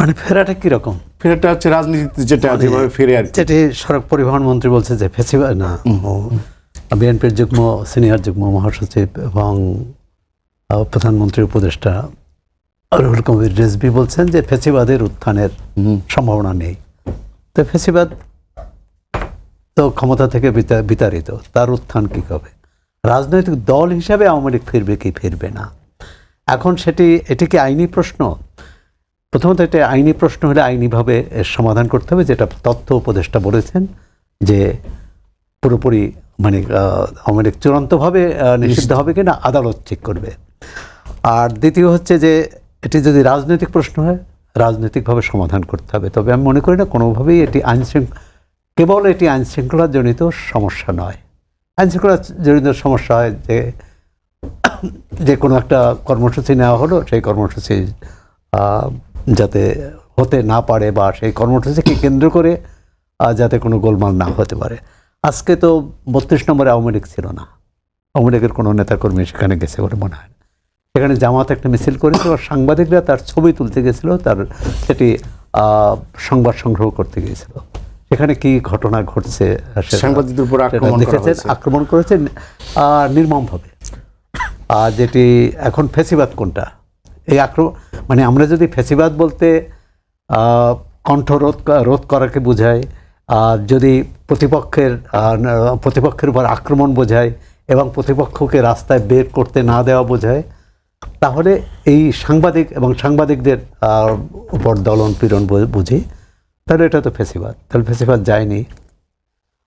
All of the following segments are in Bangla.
মানে ফেরাটা কিরকম? ফেরাটা হচ্ছে রাজনীতিতে যেটা যেভাবে ফিরে আর কি। যেটি সড়ক পরিবহন মন্ত্রী বলছে যে ফেসিবাদ না, বিএনপির সিনিয়র যুগ্ম মহাসচিব এবং প্রধানমন্ত্রীর উপদেষ্টা রুহুল কবির রিজভী বলছেন যে ফেসিবাদের উত্থানের সম্ভাবনা নেই। তো ফেসিবাদ তো ক্ষমতা থেকে বিতাড়িত, তার উত্থান কী হবে? রাজনৈতিক দল হিসাবে আওয়ামী লীগ ফিরবে কি ফিরবে না, এখন এটি কি আইনি প্রশ্ন? প্রথমত এটা আইনি প্রশ্ন হলে আইনিভাবে এর সমাধান করতে হবে, যেটা তথ্য উপদেষ্টা বলেছেন যে পুরোপুরি মানে আওয়ামী লীগ চূড়ান্তভাবে নিষিদ্ধ হবে কিনা আদালত ঠিক করবে। আর দ্বিতীয় হচ্ছে যে এটি যদি রাজনৈতিক প্রশ্ন হয় রাজনৈতিকভাবে সমাধান করতে হবে। তবে আমি মনে করি না কোনোভাবেই এটি কেবল এটি আইনশৃঙ্খলা জনিত সমস্যা নয়। আইনশৃঙ্খলা জনিত সমস্যা হয় যে কোনো একটা কর্মসূচি নেওয়া হলো, সেই কর্মসূচি যাতে হতে না পারে বা সেই কর্মসূচিকে কেন্দ্র করে যাতে কোনো গোলমাল না হতে পারে। আজকে তো 32 নম্বরে আওয়ামী লীগ ছিল না, আওয়ামী লীগের কোনো নেতাকর্মী সেখানে গেছে বলে মনে হয় না। সেখানে জামাত একটা মিছিল করেছিল, সাংবাদিকরা তার ছবি তুলতে গেছিল, সেটি সংবাদ সংগ্রহ করতে গিয়েছিল। সেখানে কি ঘটনা ঘটছে সাংবাদিকদের উপর আক্রমণ করেছে নির্মমভাবে। আর যেটি এখন ফেসিবাদ কোনটা, এই মানে আমরা যদি ফেসিবাদ বলতে কণ্ঠ রোধ করাকে বোঝায়, যদি প্রতিপক্ষের উপর আক্রমণ বোঝায় এবং প্রতিপক্ষকে রাস্তায় বের করতে না দেওয়া বোঝায়, তাহলে এই সাংবাদিক এবং সাংবাদিকদের উপর দলন পীড়ন বুঝি, তাহলে এটা তো ফেসিবাদ, তাহলে ফেসিবাদ যায়নি।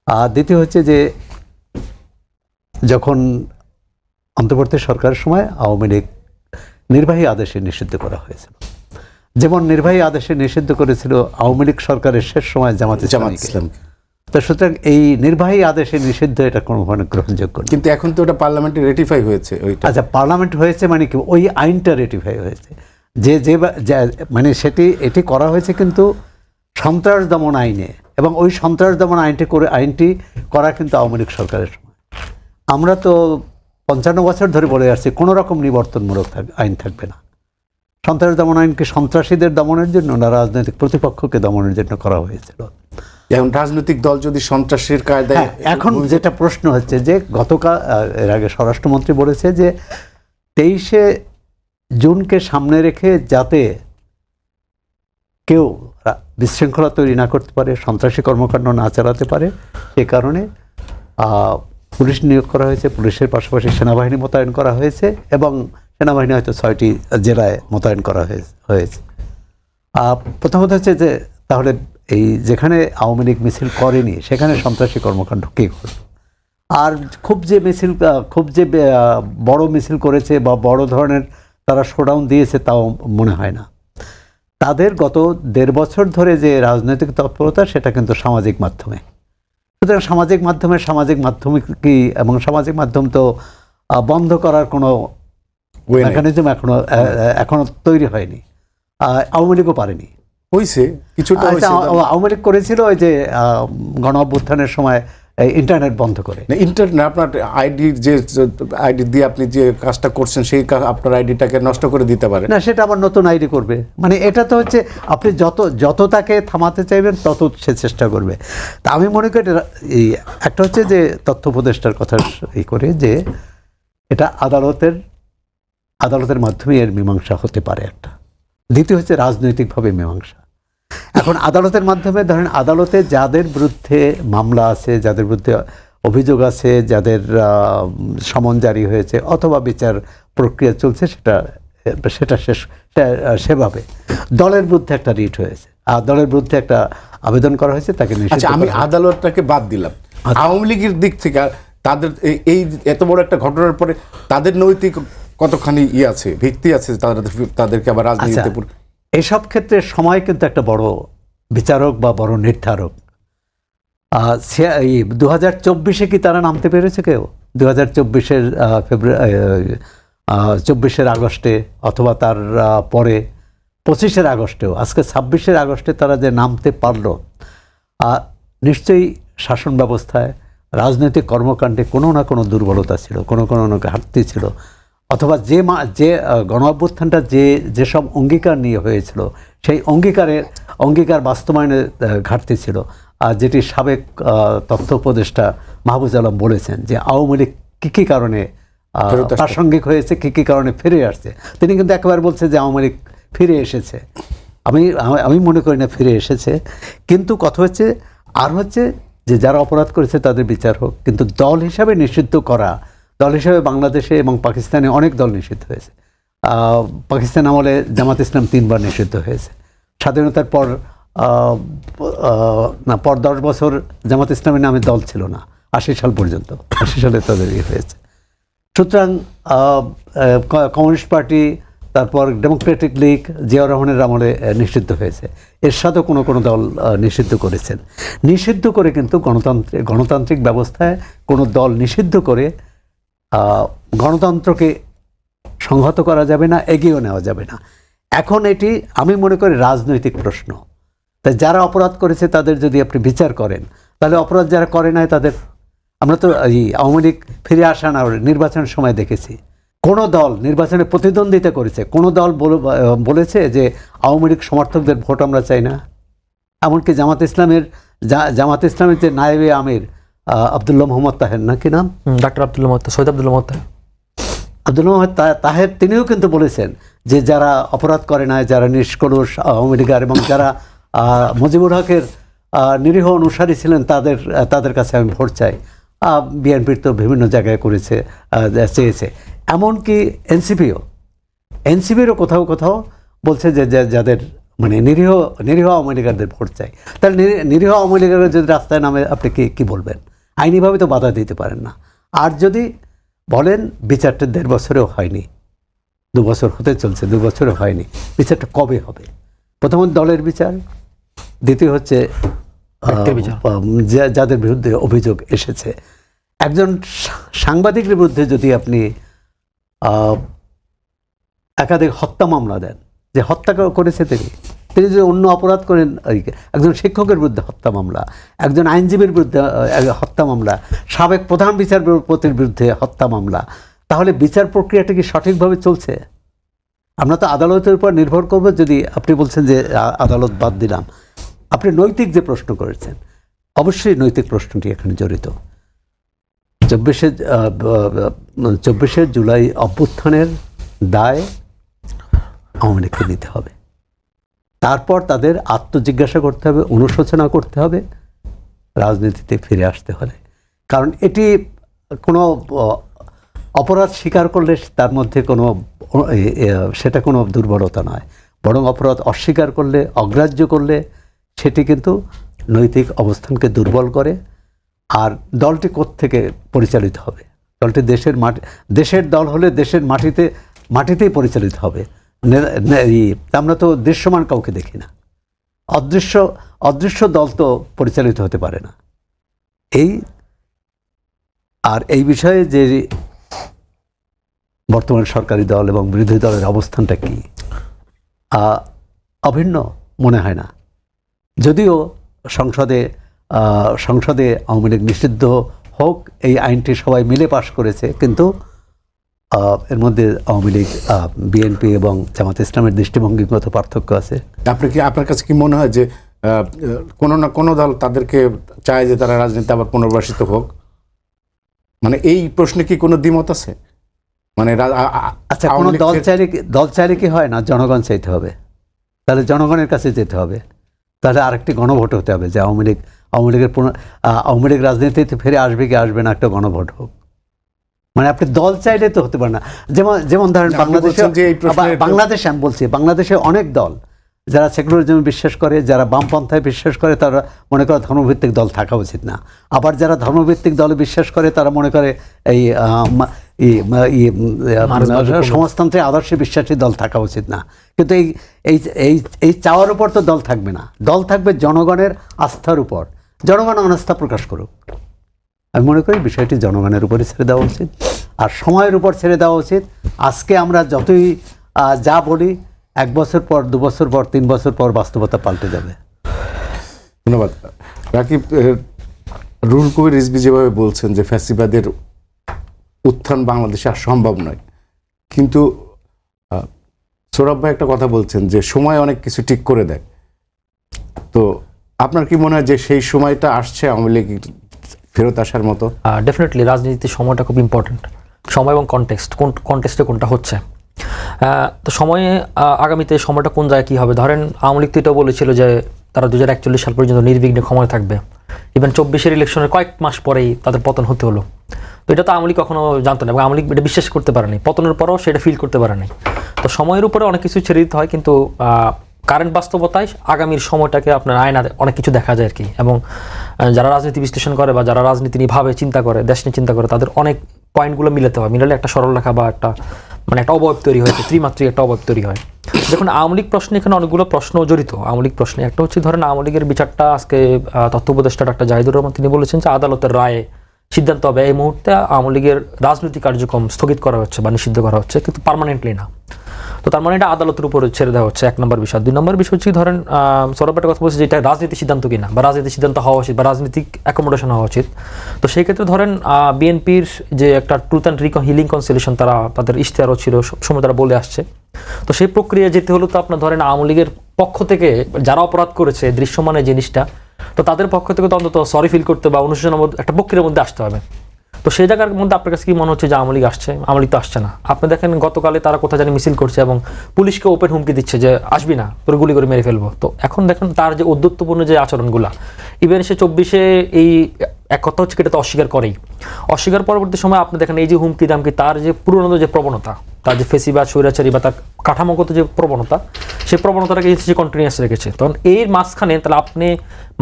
আর দ্বিতীয় হচ্ছে যে যখন অন্তর্বর্তী সরকারের সময় আওয়ামী লীগ নির্বাহী আদেশে নিষিদ্ধ করা হয়েছিল, যেমন নির্বাহী আদেশে নিষিদ্ধ করেছিল আওয়ামী লীগ সরকারের শেষ সময় জামাত ইসলামকে। তো সুতরাং এই নির্বাহী আদেশে নিষিদ্ধ এটা কোনোভাবে গ্রহণযোগ্য। কিন্তু এখন তো ওটা পার্লামেন্টে রেটিফাই হয়েছে। আচ্ছা, পার্লামেন্ট হয়েছে মানে কি ওই আইনটা রেটিফাই হয়েছে, মানে এটি করা হয়েছে কিন্তু সন্ত্রাস দমন আইনে, এবং ওই সন্ত্রাস দমন আইনটি করা কিন্তু আওয়ামী লীগ সরকারের সময়। আমরা তো 55 বছর ধরে বলে আসছি কোনো রকম নিবর্তনমূলক আইন থাকবে না। সন্ত্রাস দমন আইনকে সন্ত্রাসীদের দমনের জন্য না রাজনৈতিক প্রতিপক্ষকে দমনের জন্য করা হয়েছিল। এখন রাজনৈতিক দল যদি সন্ত্রাসীর কায়দায়, এখন যেটা প্রশ্ন হচ্ছে যে গতকাল এর আগে স্বরাষ্ট্রমন্ত্রী বলেছে যে 23শে জুনকে সামনে রেখে যাতে কেউ বিশৃঙ্খলা তৈরি না করতে পারে, সন্ত্রাসী কর্মকাণ্ড না চালাতে পারে, সে কারণে পুলিশ নিয়োগ করা হয়েছে, পুলিশের পাশাপাশি সেনাবাহিনী মোতায়েন করা হয়েছে, এবং সেনাবাহিনী হয়তো 6টি জেলায় মোতায়েন করা হয়েছে। প্রথমত হচ্ছে যে তাহলে এই যেখানে আওয়ামী লীগ মিছিল করেনি সেখানে সন্ত্রাসী কর্মকাণ্ড কে করবে? আর খুব যে বড় মিছিল করেছে বা বড় ধরনের তারা শোডাউন দিয়েছে তাও মনে হয় না। তাদের গত 1.5 বছর ধরে যে রাজনৈতিক তৎপরতা সেটা কিন্তু সামাজিক মাধ্যমে। সুতরাং সামাজিক মাধ্যম কি, এবং সামাজিক মাধ্যম তো বন্ধ করার কোনো মেকানিজম এখনো তৈরি হয়নি। আওয়ামী লীগও পারেনি। হয়েছে কিছুটা, আওয়ামী লীগ করেছিল ওই যে গণ অভ্যুত্থানের সময় ইন্টারনেট বন্ধ করে। ইন্টারনেট আপনার আইডি দিয়ে আপনি যে কাজটা করছেন সেই আপনার আইডিটাকে নষ্ট করে দিতে পারে না, সেটা আবার নতুন আইডি করবে। মানে এটা তো হচ্ছে আপনি যত তাকে থামাতে চাইবেন তত সে চেষ্টা করবে। তা আমি মনে করি এই একটা হচ্ছে যে তথ্য উপদেষ্টার কথা করে যে এটা আদালতের মাধ্যমে এর মীমাংসা হতে পারে একটা। দ্বিতীয় হচ্ছে রাজনৈতিকভাবে মীমাংসা। এখন আদালতের মাধ্যমে ধরেন আদালতে যাদের বিরুদ্ধে মামলা আছে, যাদের বিরুদ্ধে অভিযোগ আছে, যাদের সমন জারি হয়েছে অথবা বিচার প্রক্রিয়া চলছে, সেটা সেভাবে দলের বিরুদ্ধে একটা রিট হয়েছে, আর দলের বিরুদ্ধে একটা আবেদন করা হয়েছে তাকে নিষিদ্ধ। আমি আদালতটাকে বাদ দিলাম, আওয়ামী লীগের দিক থেকে তাদের এই এত বড় একটা ঘটনার পরে তাদের নৈতিক কতখানি আছে, ভিত্তি আছে তাদেরকে আবার রাজনীতিতে। এসব ক্ষেত্রে সময় কিন্তু একটা বড় বিচারক বা বড় নির্ধারক। 2024 কি তারা নামতে পেরেছে কেউ? 2024 24 আগস্টে অথবা তার পরে 25 আগস্টেও, আজকে 26 আগস্টে তারা যে নামতে পারলো, নিশ্চয়ই শাসন ব্যবস্থায় রাজনৈতিক কর্মকাণ্ডে কোনো না কোনো দুর্বলতা ছিল, কোনো ঘাটতি ছিল। অথবা যে গণ অভ্যুত্থানটা যেসব অঙ্গীকার নিয়ে হয়েছিল সেই অঙ্গীকার বাস্তবায়নের ঘাটতি ছিল, যেটি সাবেক তথ্য উপদেষ্টা মাহফুজ আলম বলেছেন যে আওয়ামী লীগ কী কারণে প্রাসঙ্গিক হয়েছে, কী কারণে ফিরে আসছে। তিনি কিন্তু একবার বলছে যে আওয়ামী লীগ ফিরে এসেছে। আমি মনে করি না ফিরে এসেছে, কিন্তু কথা হচ্ছে যে যারা অপরাধ করেছে তাদের বিচার হোক, কিন্তু দল হিসাবে নিষিদ্ধ করা, দল হিসাবে বাংলাদেশে এবং পাকিস্তানে অনেক দল নিষিদ্ধ হয়েছে। পাকিস্তান আমলে জামাত ইসলাম 3 বার নিষিদ্ধ হয়েছে। স্বাধীনতার পর 10 বছর জামাত ইসলামের নামে দল ছিল না, 80 সাল পর্যন্ত। 80 সালে তাদের হয়েছে। সুতরাং কমিউনিস্ট পার্টি, তারপর ডেমোক্রেটিক লীগ জিয়াউর রহমানের আমলে নিষিদ্ধ হয়েছে। এরশাদও কোনো দল নিষিদ্ধ করেছেন। নিষিদ্ধ করে কিন্তু গণতান্ত্রিক ব্যবস্থায় কোনো দল নিষিদ্ধ করে গণতন্ত্রকে সংহত করা যাবে না, এগিয়েও নেওয়া যাবে না। এখন এটি আমি মনে করি রাজনৈতিক প্রশ্ন। তাই যারা অপরাধ করেছে তাদের যদি আপনি বিচার করেন, তাহলে অপরাধ যারা করে নাই তাদের, আমরা তো এই আওয়ামী লীগ ফিরে আসা না নির্বাচনের সময় দেখেছি কোনো দল নির্বাচনে প্রতিদ্বন্দ্বিতা করেছে, কোনো দল বলেছে যে আওয়ামী লীগ সমর্থকদের ভোট আমরা চাই না। এমনকি জামাত ইসলামের যে নায়েবে আমির আব্দুল্লাহ মোহাম্মদ তাহের, নাকি নাম ডক্টর আব্দুল্লাহ মোহাম্মদ, সৈয়দ আব্দুল্লাহ মোহাম্মদ তাহের, তিনিও কিন্তু বলেছেন যে যারা অপরাধ করে নাই, যারা নিষ্কলুষ আওয়ামী লীগার এবং যারা মুজিবুর হকের নিরীহ অনুসারী ছিলেন তাদের কাছে আমি ভোট চাই। বিএনপির তো বিভিন্ন জায়গায় চেয়েছে। এমনকি এনসিপিরও কোথাও বলছে যে যাদের মানে নিরীহ আওয়ামী লীগারদের ভোট চাই। তাহলে নিরীহ আওয়ামী লীগারদের যদি রাস্তায় নামে আপনি কি বলবেন? আইনিভাবে তো বাধা দিতে পারেন না। আর যদি বলেন বিচারটা 1.5 বছরেও হয়নি, 2 বছর হতে চলছে, 2 বছরও হয়নি, বিচারটা কবে হবে? প্রথমত দলের বিচার, দ্বিতীয় হচ্ছে যাদের বিরুদ্ধে অভিযোগ এসেছে। একজন সাংবাদিকের বিরুদ্ধে যদি আপনি একাধিক হত্যা মামলা দেন, যে হত্যা করেছে তিনি যদি অন্য অপরাধ করেন, একজন শিক্ষকের বিরুদ্ধে হত্যা মামলা, একজন আইনজীবীর বিরুদ্ধে হত্যা মামলা, সাবেক প্রধান বিচারপতির বিরুদ্ধে হত্যা মামলা, তাহলে বিচার প্রক্রিয়াটা কি সঠিকভাবে চলছে? আমরা তো আদালতের উপর নির্ভর করবো। যদি আপনি বলছেন যে আদালত বাদ দিলাম, আপনি নৈতিক যে প্রশ্ন করেছেন, অবশ্যই নৈতিক প্রশ্নটি এখানে জড়িত। 24শে জুলাই অভ্যুত্থানের দায় আওয়ামী লীগকে নিতে হবে। তারপর তাদের আত্মজিজ্ঞাসা করতে হবে, অনুশোচনা করতে হবে, রাজনীতিতে ফিরে আসতে হলে। কারণ এটি কোনো অপরাধ স্বীকার করলে তার মধ্যে সেটা কোনো দুর্বলতা নয়, বরং অপরাধ অস্বীকার করলে, অগ্রাহ্য করলে সেটি কিন্তু নৈতিক অবস্থানকে দুর্বল করে। আর দলটি কোত্থেকে পরিচালিত হবে? দলটি দেশের দল হলে দেশের মাটিতেই পরিচালিত হবে। আমরা তো দৃশ্যমান কাউকে দেখি না, অদৃশ্য দল তো পরিচালিত হতে পারে না। এই বিষয়ে যে বর্তমান সরকারি দল এবং বিরোধী দলের অবস্থানটা কি, অভিন্ন মনে হয় না। যদিও সংসদে আওয়ামী লীগ নিষিদ্ধ হোক এই আইনটি সবাই মিলে পাশ করেছে, কিন্তু এর মধ্যে আওয়ামী লীগ, বিএনপি এবং জামাত ইসলামের দৃষ্টিভঙ্গিগত পার্থক্য আছে। আপনার কাছে কি মনে হয় যে কোনো না কোনো দল তাদেরকে চায় যে তারা রাজনীতি আবার পুনর্বাসিত হোক? মানে এই প্রশ্নে কি কোনো দ্বিমত আছে? মানে আচ্ছা, কোনো দল চাইলে কি হয় না? জনগণ চাইতে হবে, তাহলে জনগণের কাছে যেতে হবে, তাহলে আরেকটি গণভোট হতে হবে যে আওয়ামী লীগ রাজনীতিতে ফিরে আসবে কি আসবে না, একটা গণভোট হোক। মানে আপনি দল চাইলে তো হতে পারে না। যেমন ধরেন বাংলাদেশে আমি বলছি, বাংলাদেশে অনেক দল যারা সেকুলারিজমে বিশ্বাস করে, যারা বামপন্থায় বিশ্বাস করে, তারা মনে করে ধর্মভিত্তিক দল থাকা উচিত না। আবার যারা ধর্মভিত্তিক দলে বিশ্বাস করে তারা মনে করে এই সমাজতন্ত্রের আদর্শে বিশ্বাসী দল থাকা উচিত না। কিন্তু এই চাওয়ার উপর তো দল থাকবে না। দল থাকবে জনগণের আস্থার উপর। জনগণ অনাস্থা প্রকাশ করুক। আমি মনে করি বিষয়টি জনগণের উপরে ছেড়ে দেওয়া উচিত, আর সময়ের উপর ছেড়ে দেওয়া উচিত। আজকে আমরা যতই যা বলি, 1 বছর পর, 2 বছর পর, 3 বছর পর বাস্তবতা পাল্টে যাবে। ধন্যবাদ। রাকিব, রুহুল কবির রিজভী যেভাবে বলছেন যে ফ্যাসিবাদের উত্থান বাংলাদেশে আর সম্ভব নয়, কিন্তু সৌরভ ভাই একটা কথা বলছেন যে সময় অনেক কিছু ঠিক করে দেয়, তো আপনার কি মনে হয় যে সেই সময়টা আসছে আওয়ামী লীগ ফেরত আসার মতো? ডেফিনেটলি রাজনীতির সময়টা খুব ইম্পর্টেন্ট, সময় এবং কনটেক্সট, কোন কনটেক্সটে কোনটা হচ্ছে। তো সময়ে আগামীতে সময়টা কোন জায়গায় কী হবে, ধরেন আওয়ামী লীগ তো এটা বলেছিল যে তারা 2041 সাল পর্যন্ত নির্বিঘ্নে ক্ষমতা থাকবে। ইভেন 24-এর ইলেকশনের কয়েক মাস পরেই তাদের পতন হতে হলো। তো এটা তো আওয়ামী লীগ কখনো জানতো না এবং আওয়ামী লীগ এটা বিশ্বাস করতে পারেনি, পতনের পরও সেটা ফিল করতে পারেনি। তো সময়ের উপরে অনেক কিছু ছেড়ে দিতে হয়, কিন্তু কারেন্ট বাস্তবতায় আগামীর সময়টাকে আপনার আয়নাতে অনেক কিছু দেখা যায় আর কি। এবং যারা রাজনীতি বিশ্লেষণ করে বা যারা রাজনীতি নিয়ে ভাবে, চিন্তা করে, দেশ নিয়ে চিন্তা করে, তাদের অনেক পয়েন্টগুলো মিলাতে হয়, মিলালে একটা সরলরেখা বা একটা একটা অবয়ব তৈরি হয়েছে, ত্রিমাত্রিক একটা অবয়ব তৈরি হয়। দেখুন আওয়ামী লীগ প্রশ্নে এখানে অনেকগুলো প্রশ্ন জড়িত। আওয়ামী লীগ প্রশ্নে একটা হচ্ছে, ধরেন আওয়ামী লীগের বিচারটা আজকে তথ্য উপদেষ্টা ডাক্তার জাহিদুর রহমান তিনি বলেছেন যে আদালতের রায়ে সিদ্ধান্ত হবে, এই মুহূর্তে আওয়ামী লীগের রাজনৈতিক কার্যক্রম স্থগিত করা হচ্ছে বা নিষিদ্ধ করা হচ্ছে, কিন্তু পার্মানেন্টলি না। তো তার মানে এটা আদালতের উপরে ছেড়ে দেওয়া হচ্ছে, 1 নম্বর বিষয়। 2 নম্বর বিষয় হচ্ছে, ধরেন সৌরভ একটা কথা বলছে যে এটা রাজনীতি সিদ্ধান্ত কিনা বা রাজনীতি সিদ্ধান্ত হওয়া উচিত বা রাজনীতিক অ্যাকোমোডেশন হওয়া উচিত। তো সেই ক্ষেত্রে ধরেন বিএনপির যে একটা ট্রুথ অ্যান্ড হিলিং কনসিলিউশন তারা তাদের ইশতেহারও ছিল, সবসময় তারা বলে আসছে। তো সেই প্রক্রিয়া যেতে হলো তো আপনার ধরেন আওয়ামী লীগের পক্ষ থেকে যারা অপরাধ করেছে দৃশ্যমানের জিনিসটা, তো তাদের পক্ষ থেকে তো অন্তত সরি ফিল করতে বা অনুশোচনার মধ্যে একটা প্রক্রিয়ার মধ্যে আসতে হবে। তো সেই জায়গার মধ্যে আপনার কাছে কি মনে হচ্ছে যে আওয়ামী লীগ আসছে? আওয়ামী লীগ তো আসছে না। আপনি দেখেন গতকালে তারা কোথায় জানি মিছিল করছে এবং পুলিশকে ওপেন হুমকি দিচ্ছে যে আসবি না, তোর গুলি করে মেরে ফেলবো। তো এখন দেখেন তার যে উদ্ধত্তপূর্ণ যে আচরণগুলা, ইভেন সে 24-এ এই এক কথা হচ্ছে এটা তো অস্বীকার করেই, অস্বীকার পরবর্তী সময় আপনি দেখেন এই যে হুমকি দামকি, তার যে পুরনো যে প্রবণতা, তার যে ফেসিবাদ স্বৈরাচারী বা তার কাঠামোগত যে প্রবণতা, সেই প্রবণতাটাকে সে কন্টিনিউয়াস রেখেছে। তখন এর মাঝখানে তাহলে আপনি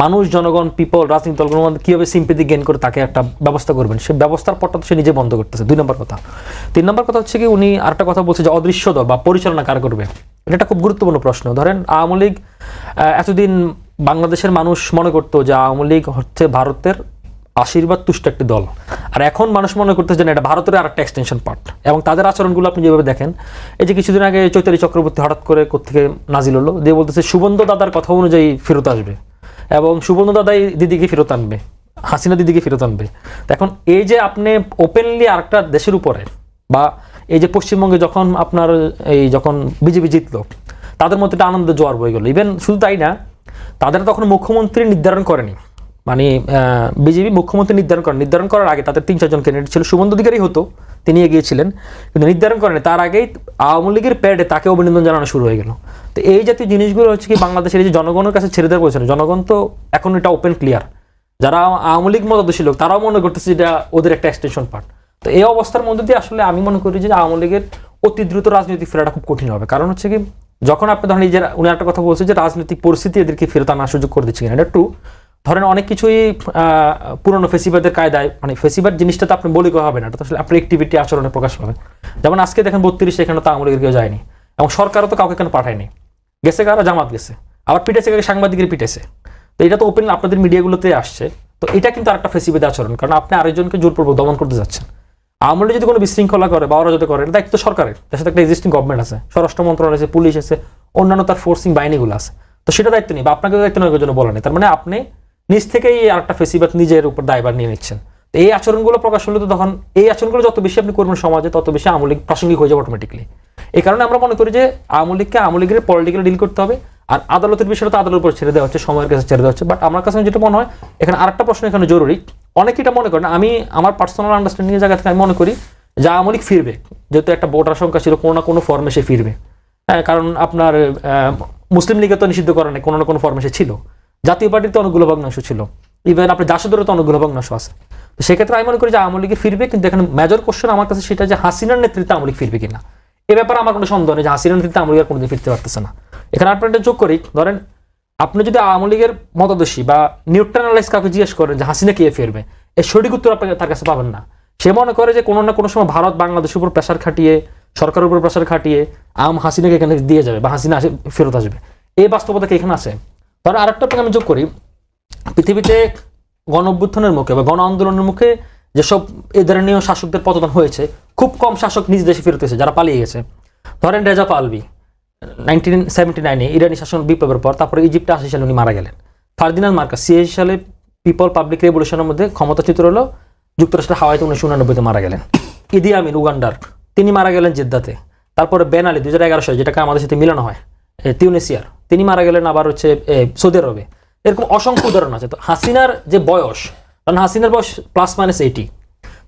মানুষ, জনগণ, পিপল, রাজনৈতিক দলগুলোর মধ্যে কীভাবে সিম্পেথি গেইন করে তাকে একটা ব্যবস্থা করবেন, সেই ব্যবস্থার পরটা তো সে নিজে বন্ধ করতেছে। 2 নম্বর কথা। 3 নম্বর কথা হচ্ছে কি, উনি আরেকটা কথা বলছে যে অদৃশ্য দল বা পরিচালনা কার করবে, এটা একটা খুব গুরুত্বপূর্ণ প্রশ্ন। ধরেন আওয়ামী লীগ এতদিন বাংলাদেশের মানুষ মনে করতো যে আওয়ামী লীগ হচ্ছে ভারতের আশীর্বাদ তুষ্ট একটি দল, আর এখন মানুষ মনে করতেছে যে এটা ভারতের আর একটা এক্সটেনশন পার্ট। এবং তাদের আচরণগুলো আপনি যেভাবে দেখেন, এই যে কিছুদিন আগে চৈতালি চক্রবর্তী হঠাৎ করে কোত্থেকে নাজিল হলো দিয়ে বলতেছে সুবন্ধ দাদার কথা অনুযায়ী ফেরত আসবে এবং সুবন্ধ দাদাই দিদিকে ফেরত আনবে, হাসিনা দিদিকে ফেরত আনবে। এখন এই যে আপনি ওপেনলি আরেকটা দেশের উপরে বা এই যে পশ্চিমবঙ্গে যখন আপনার যখন বিজেপি জিতলো, তাদের মধ্যে একটা আনন্দের জোয়ার বয়ে গেল। ইভেন শুধু তাই না, তাদের তখন মুখ্যমন্ত্রী নির্ধারণ করেনি, মানে বিজেপি মুখ্যমন্ত্রী নির্ধারণ করার আগে তাদের 3-4 জন ক্যান্ডিডেট ছিল, সুমন্ত অধিকারী হতো, তিনি এগিয়েছিলেন, কিন্তু নির্ধারণ করেনি, তার আগেই আওয়ামী লীগের প্যাডে তাকে অভিনন্দন জানানো শুরু হয়ে গেল। তো এই জাতীয় জিনিসগুলো হচ্ছে কি বাংলাদেশের এই যে জনগণের কাছে ছেড়ে দেওয়ার বলছে, জনগণ তো এখন এটা ওপেন ক্লিয়ার, যারা আওয়ামী লীগ মতাদর্শী লোক তারাও মনে করতেছে এটা ওদের একটা এক্সটেনশন পার্ট। তো এই অবস্থার মধ্যে দিয়ে আসলে আমি মনে করি যে আওয়ামী লীগের অতি দ্রুত রাজনীতি ফেরাটা খুব কঠিন হবে। কারণ হচ্ছে কি, যখন আপনি ধরেন এই যে উনি একটা কথা বলছে যে রাজনৈতিক পরিস্থিতি এদেরকে ফেরত আনার সুযোগ করে দিচ্ছে কিনা, এটা ট্রু। ধরেন অনেক কিছুই পুরনো ফেসিবাদের কায়দায়, মানে ফেসিবাদ জিনিসটা তো আপনি বলে করা হবে না, এটা তো আসলে আপনার অ্যাক্টিভিটি আচরণে প্রকাশ পাবে। যেমন আজকে দেখেন 32 এখানে তো আওয়ামী লীগের কেউ যায়নি এবং সরকারও তো কাউকে কেন পাঠায়নি, গেছে কারা, জামাত গেছে, আবার পিটেছে সাংবাদিকের পিটেছে। তো এটা তো ওপেন আপনাদের মিডিয়াগুলোতে আসছে। তো এটা কিন্তু আরেকটা ফেসিবাদের আচরণ, কারণ আপনি আরেকজনকে জোরপূর্বক দমন করতে যাচ্ছেন। আওয়ামী লীগ যদি কোনো বিশৃঙ্খলা করে বা ওরা যদি করে, এটা দায়িত্ব সরকারের, তার সাথে একটা এক্সিস্টিং গভর্নমেন্ট আছে, স্বরাষ্ট্র মন্ত্রণালয় আছে, পুলিশ আছে, অন্যান্য তার ফোর্সিং বাহিনীগুলো আছে। তো সেটা দায়িত্ব নেই বা আপনাকে দায়িত্ব নেওয়ার জন্য বলা নেই, তার মানে আপনি নিজ থেকেই আরেকটা ফেসিবাদ নিজের উপর দায়ভার নিয়ে নিচ্ছেন। তো এই আচরণগুলো প্রকাশ হলে তো তখন এই আচরণগুলো যত বেশি আপনি করবেন সমাজে, তত বেশি আওয়ামী লীগ প্রাসঙ্গিক হয়ে যাবে অটোমেটিকলি। এই কারণে আমরা মনে করি যে আওয়ামী লীগকে আওয়ামী লীগের পলিটিক্যালি ডিল করতে হবে, আর আদালতের বিষয়টা তো আদালতের উপর ছেড়ে দেওয়া হচ্ছে, সময়ের কাছে ছেড়ে দেওয়া হচ্ছে। বাট আমার কাছে যেটা মনে হয়, এখানে আরেকটা প্রশ্ন এখানে জরুরি, অনেকে এটা মনে করেন, আমি আমার পার্সোনাল আন্ডারস্ট্যান্ডিং এর জায়গা থেকে আমি মনে করি যে আওয়ামী লীগ ফিরবে, যেহেতু একটা ভোটার সংখ্যা ছিল, কোনো না কোনো ফর্মে সে ফিরবে। হ্যাঁ, কারণ আপনার মুসলিম লীগে তো নিষিদ্ধ করা নেই, কোনো না কোনো ফর্মে সে ছিল, জাতীয় পার্টিতে অনেকগুলো ভগ্নাংশ ছিল, ইভেন আপনার জাসদেরও তো অনেকগুলো ভগ্নাংশ আছে। তো সেক্ষেত্রে আমি মনে করি যে আওয়ামী লীগে ফিরবে, কিন্তু এখানে মেজর কোশ্চেন আমার কাছে সেটা যে হাসিনার নেতৃত্বে আওয়ামী লীগ ফিরবে কিনা। এ ব্যাপারে আমার কোনো সন্দেহ নেই যে হাসিনার নেতৃত্বে আওয়ামী লীগ আর কোনোদিন ফিরতে পারতেছে না। এখানে আপনার একটা যোগ করি, ধরেন আপনি যদি আওয়ামী লীগের মতাদর্শী বা নিউট্রালাইজ কাউকে জিজ্ঞেস করেন যে হাসিনা কে ফিরবে, এর সঠিক উত্তর আপনি তার কাছে পাবেন না। সে মনে করে যে কোনো না কোনো সময় ভারত বাংলাদেশের উপর প্রেশার খাটিয়ে, সরকারের উপর প্রেশার খাটিয়ে হাসিনাকে এখানে দিয়ে যাবে বা হাসিনা ফেরত আসবে, এই বাস্তবতা কি এখানে আছে। ধরেন আরেকটা আপনাকে আমি যোগ করি, পৃথিবীতে গণ অভ্যুত্থানের মুখে বা গণ আন্দোলনের মুখে যেসব এ ধরনের শাসকদের পতন হয়েছে, খুব কম শাসক নিজ দেশে ফেরত এসেছে, যারা পালিয়ে গেছে। ধরেন রেজা পাহলভি 1979-এ ইরানি শাসন বিপ্লবের পর, তারপরে ইজিপ্টে 80 সালে উনি মারা গেলেন। ফার্দিনান্দ মার্কাস 86 সালে পিপল পাবলিক রেভলিউশনের মধ্যে ক্ষমতাচ্যুত হলো, যুক্তরাষ্ট্রের হাওয়াইতে 1989-তে মারা গেলেন। ইদি আমিন উগান্ডার তিনি মারা গেলেন জেদ্দাতে। তারপরে বেন আলী 2011 সালে, যেটাকে আমাদের সাথে মিলানো হয় তিউনিসিয়ার, তিনি মারা গেলেন আবার হচ্ছে সৌদি আরবে। এরকম অসংখ্য উদাহরণ আছে। তো হাসিনার যে বয়স, কারণ হাসিনার বয়স +-80,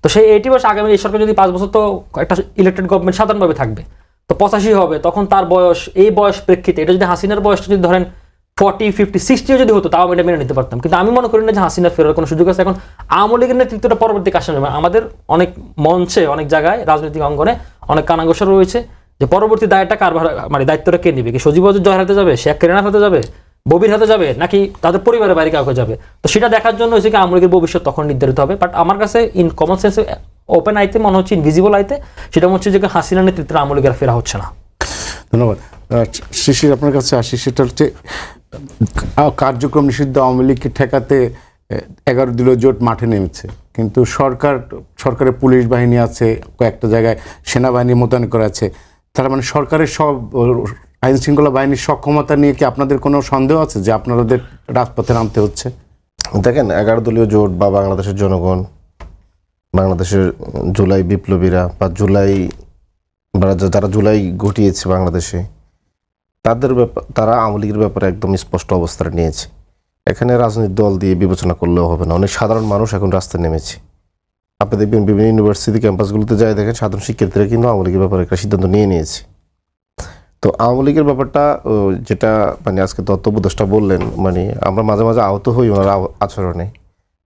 তো সেই 80 বয়স আগামী এই সরকার যদি 5 বছর, তো একটা ইলেকটেড গভর্নমেন্ট সাধারণভাবে থাকবে, তো 85 হবে, তখন তার বয়স, এই বয়স প্রেক্ষিতে এটা যদি হাসিনার বয়সটা যদি ধরেন 40, 50, 60 যদি হতো, তাও এটা মেনে নিতে পারতাম। কিন্তু আমি মনে করি না যে হাসিনার ফেরার কোনো সুযোগ আছে। এখন আওয়ামী লীগের নেতৃত্বটা পরবর্তী কাজ নেবে। আমাদের অনেক মঞ্চে, অনেক জায়গায়, রাজনৈতিক অঙ্গনে অনেক কানাঘোষা রয়েছে যে পরবর্তী দায়টা কার, মানে দায়িত্বটা কে নেবে? কি সজীব ওয়াজেদ জয়ের হাতে যাবে, শেখ কেরিনার হাতে যাবে, ববির হাতে যাবে, নাকি তাদের পরিবারের বাইরে কাউকে যাবে? তো সেটা দেখার জন্য হচ্ছে কি আওয়ামী লীগের ভবিষ্যৎ তখন নির্ধারিত হবে। বাট আমার কাছে ইন কমন সেন্সে ওপেন আইতে মনে হচ্ছে, ইনভিজিবল আইতে সেটা হচ্ছে যে হাসিনা নেতৃত্বে আওয়ামী লীগের ফেরা হচ্ছে না। ধন্যবাদ। শিশির, আপনার কাছে আসি। সেটা হচ্ছে কার্যক্রম নিষিদ্ধ আওয়ামী লীগকে ঠেকাতে 11 দলীয় জোট মাঠে নেমেছে, কিন্তু সরকারের পুলিশ বাহিনী আছে, কয়েকটা জায়গায় সেনাবাহিনী মোতায়েন করা আছে। তার মানে সরকারের সব আইন শৃঙ্খলা বাহিনীর সক্ষমতা নিয়ে কি আপনাদের কোনো সন্দেহ আছে যে আপনাদের রাজপথে নামতে হচ্ছে? দেখেন, 11 দলীয় জোট বা বাংলাদেশের জনগণ, বাংলাদেশের জুলাই বিপ্লবীরা বা যারা জুলাই ঘটিয়েছে বাংলাদেশে, তারা আওয়ামী লীগের ব্যাপারে একদম স্পষ্ট অবস্থান নিয়েছে। এখানে রাজনৈতিক দল দিয়ে বিবেচনা করলেও হবে না। অনেক সাধারণ মানুষ এখন রাস্তায় নেমেছে। আপনি দেখবেন বিভিন্ন ইউনিভার্সিটি ক্যাম্পাসগুলোতে যাই দেখেন, সাধারণ শিক্ষার্থীরা কিন্তু আওয়ামী লীগের ব্যাপারে একটা সিদ্ধান্ত নিয়ে নিয়েছে। তো আওয়ামী লীগের ব্যাপারটা যেটা মানে আজকে তথ্য উপদেষ্টা বললেন, মানে আমরা মাঝে মাঝে আহত হই ওনার আচরণে,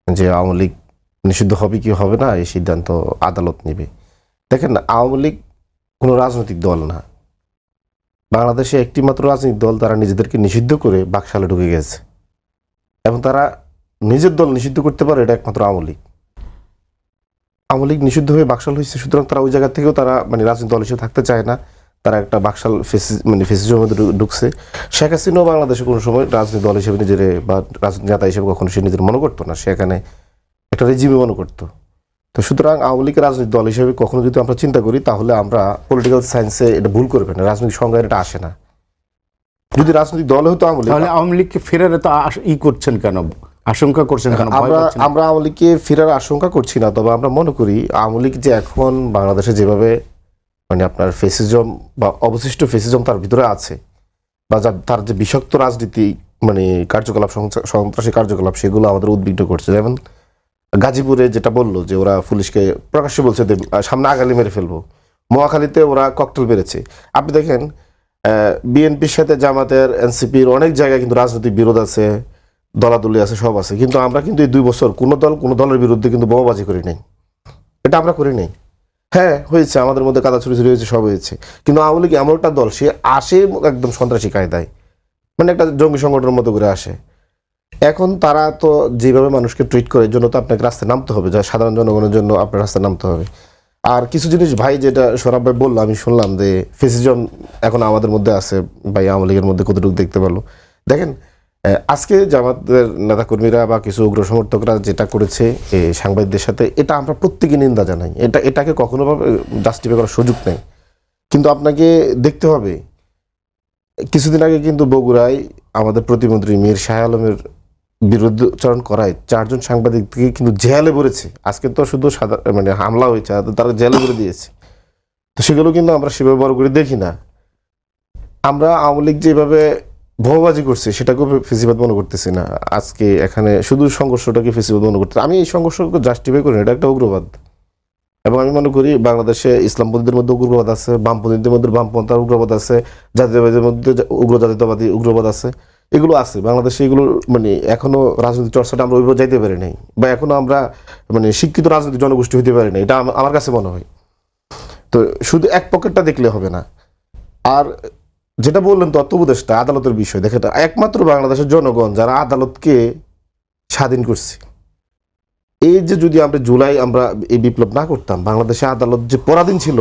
যে আওয়ামী লীগ নিষিদ্ধ হবে কি হবে না এই সিদ্ধান্ত আদালত নেবে। দেখেন, আওয়ামী লীগ কোনো রাজনৈতিক দল না। বাংলাদেশে একটি মাত্র রাজনৈতিক দল, তারা নিজেদেরকে নিষিদ্ধ করে বাকশালে ঢুকে গেছে এবং তারা নিজের দল নিষিদ্ধ করতে পারে, এটা একমাত্র আওয়ামী লীগ। আওয়ামী লীগ নিষিদ্ধ হয়ে বাকশাল হয়েছে, সুতরাং তারা ওই জায়গা থেকেও তারা মানে রাজনৈতিক দল হিসেবে থাকতে চায় না। তারা একটা বাকশাল ফেসিজমের মধ্যে ঢুকছে। শেখ হাসিনাও বাংলাদেশে কোনো সময় রাজনৈতিক দল হিসেবে নিজের বা রাজনৈতিক নেতা হিসেবে কখনো সে নিজের মনে করতো না, সেখানে একটা রেজিমে মনে করতো। তো সুতরাং আওয়ামী লীগের রাজনৈতিক দল হিসেবে কখনো যদি আমরা চিন্তা করি, তাহলে আমরা পলিটিক্যাল সায়েন্সে এটা ভুল করবেন। রাজনৈতিক সংজ্ঞায় এটা আসে না। যদি রাজনৈতিক দল হতো আওয়ামী লীগ, তাহলে আওয়ামী লীগকে ফেরার তো করছেন কেন, আশঙ্কা করছেন কেন? আমরা আওয়ামী লীগকে ফেরার আশঙ্কা করছি না, তবে আমরা মনে করি আওয়ামী লীগ যে এখন বাংলাদেশে যেভাবে মানে আপনার ফেসিজম বা অবশিষ্ট ফেসিজম তার ভিতরে আছে, বা তার যে বিষাক্ত রাজনীতি মানে কার্যকলাপ, সন্ত্রাসী কার্যকলাপ, সেগুলো আমাদের উদ্বিগ্ন করছে। যেমন গাজীপুরে যেটা বললো যে ওরা পুলিশকে প্রকাশ্যে বলছে সামনে আগালি মেরে ফেলবো। মহাখালীতে ওরা ককটেল মেরেছে। আপনি দেখেন, বিএনপির সাথে জামাতের, এনসিপির অনেক জায়গায় কিন্তু রাজনৈতিক বিরোধ আছে, দলাদলি আছে, সব আছে, কিন্তু আমরা কিন্তু এই 2 বছর কোনো দলের বিরুদ্ধে কিন্তু বোমাবাজি করি নাই। এটা আমরা করি নাই। হ্যাঁ, হয়েছে, আমাদের মধ্যে কাদা ছুরি হয়েছে, সব হয়েছে, কিন্তু আওয়ামী লীগ এমন একটা দল, সে আসে একদম সন্ত্রাসী কায়দায়, মানে একটা জঙ্গি সংগঠনের মতো করে আসে। এখন তারা তো যেভাবে মানুষকে ট্রিট করে, এর জন্য তো আপনাকে রাস্তায় নামতে হবে, যা সাধারণ জনগণের জন্য আপনার রাস্তায় নামতে হবে। আর কিছু জিনিস ভাই, যেটা সৌরভ ভাই বললো, আমি শুনলাম যে ফেসিজম এখন আমাদের মধ্যে আছে, ভাই আওয়ামী লীগের মধ্যে কতটুকু দেখতে পারলো। দেখেন, আজকে জামাতের নেতাকর্মীরা বা কিছু উগ্র সমর্থকরা যেটা করেছে সাংবাদিকদের সাথে, এটা আমরা প্রত্যেকে নিন্দা জানাই। এটাকে কখনোভাবে জাস্টিফাই করার সুযোগ নেই। কিন্তু আপনাকে দেখতে হবে, কিছুদিন আগে কিন্তু বগুড়ায় আমাদের প্রতিমন্ত্রী মীর শাহ আলমের বিরুদ্ধচারণ করায় 4 জন সাংবাদিককে কিন্তু জেলে ভরেছে। আজকে তো শুধু মানে হামলা হয়েছে, তারা জেলে ভরে দিয়েছে। তো সেগুলো কিন্তু আমরা সেভাবে বড় করে দেখি না। আমরা আওয়ামী লীগ যেভাবে ভোবাজি করছে, সেটাকেও ফেসিবাদ মনে করতেছি না। আজকে এখানে শুধু সংঘর্ষটাকে ফেসিবাদ মনে করতেছি। আমি এই সংঘর্ষকে জাস্টিফাই করি না, এটা একটা উগ্রবাদ। এবং আমি মনে করি বাংলাদেশে ইসলামপন্থীদের মধ্যে উগ্রবাদ আছে, বামপন্থীদের মধ্যে বামপন্থার উগ্রবাদ আছে, জাতীয়বাদীদের মধ্যে উগ্র জাতীয়তাবাদী উগ্রবাদ আছে, এগুলো আছে বাংলাদেশে। এগুলো মানে এখনো রাজনৈতিক চর্চাটা আমরা ওইভাবে যাইতে পারি নাই, বা এখনো আমরা মানে শিক্ষিত রাজনৈতিক জনগোষ্ঠী হইতে পারি না, এটা আমার কাছে মনে হয়। তো শুধু এক পকেটটা দেখলে হবে না। আর যেটা বললেন তথ্য উপদেষ্টা, আদালতের বিষয়, দেখেন, একমাত্র বাংলাদেশের জনগণ যারা আদালতকে স্বাধীন করছে। এই যে যদি আমরা জুলাই আমরা এই বিপ্লব না করতাম, বাংলাদেশে আদালত যে পরাধীন ছিল,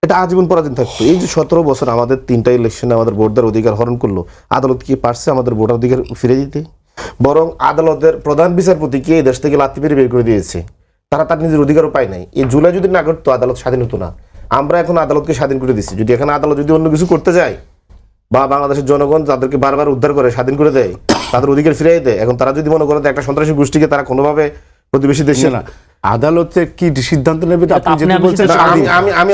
এটা আজীবন পরাধীন থাকতো। এই যে 17 বছর আমাদের 3টা ইলেকশনে আমাদের ভোট দেওয়ার অধিকার হরণ করলো, আদালত কি পারছে আমাদের ভোটার অধিকার ফিরে দিতে? বরং আদালতের প্রধান বিচারপতিকে এই দেশ থেকে লাথি মেরে বের করে দিয়েছে। তারা তার নিজের অধিকারও পায় নাই। এই জুলাই যদি না করতো, আদালত স্বাধীন হতো না। আমরা এখন আদালতকে স্বাধীন করে দিচ্ছি। যদি এখন আদালত যদি অন্য কিছু করতে যায়, বা বাংলাদেশের জনগণ যাদেরকে বারবার উদ্ধার করে স্বাধীন করে দেয়, তাদের অধিকার ফিরিয়ে দেয়, এখন তারা যদি মনে করে একটা সন্ত্রাসী গোষ্ঠীকে তারা কোনোভাবে প্রতিবেশী দেশে আদালতে কি সিদ্ধান্ত নেবে আপনি আপনি যেটা আমি বলছেন সেটা স্বাধীন।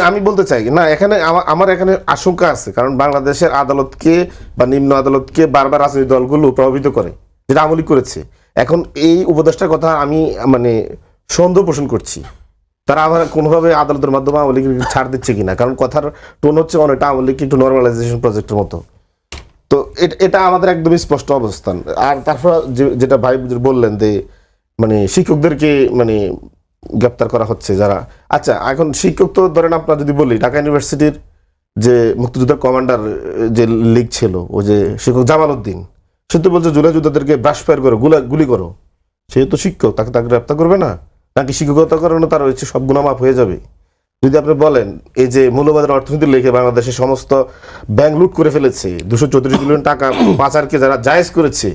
আমি বলতে চাই না, এখানে আমার এখানে আশঙ্কা আছে, কারণ বাংলাদেশের আদালতকে বা নিম্ন আদালতকে বারবার রাজনৈতিক দলগুলো প্রভাবিত করে, যেটা আমলি করেছে। এখন এই উপদেষ্টার কথা আমি মানে সন্দেহ পোষণ করছি, তারা আবার কোনোভাবে আদালতের মাধ্যমে আওয়ামী লীগকে ছাড় দিচ্ছে কিনা, কারণ কথার টোন হচ্ছে অনেকটা আওয়ামী লীগকে একটু নর্মালাইজেশন প্রজেক্টের মতো। তো এটা আমাদের একদমই স্পষ্ট অবস্থান। আর তারপর যেটা ভাই বললেন যে মানে শিক্ষকদেরকে মানে গ্রেপ্তার করা হচ্ছে যারা, আচ্ছা এখন শিক্ষক তো ধরেন আপনার যদি বলি ঢাকা ইউনিভার্সিটির যে মুক্তিযোদ্ধার কমান্ডার যে লীগ ছিল, ও যে শিক্ষক জামাল উদ্দিন, সে তো বলছে জুলাই যোদ্ধাদেরকে ব্রাশ ফায়ার করো, গুলি করো। সে তো শিক্ষক, তাকে গ্রেপ্তার করবে না? নাকি শিক্ষকতার কারণে তার হচ্ছে সব গুনাহ মাফ হয়ে যাবে? যদি আপনি বলেন এই যে মূল্যবাদের অর্থনীতির লেখে বাংলাদেশের সমস্ত ব্যাংক লুট করে ফেলেছে, 234 বিলিয়ন টাকা পাচারকে যারা জায়েজ করেছে,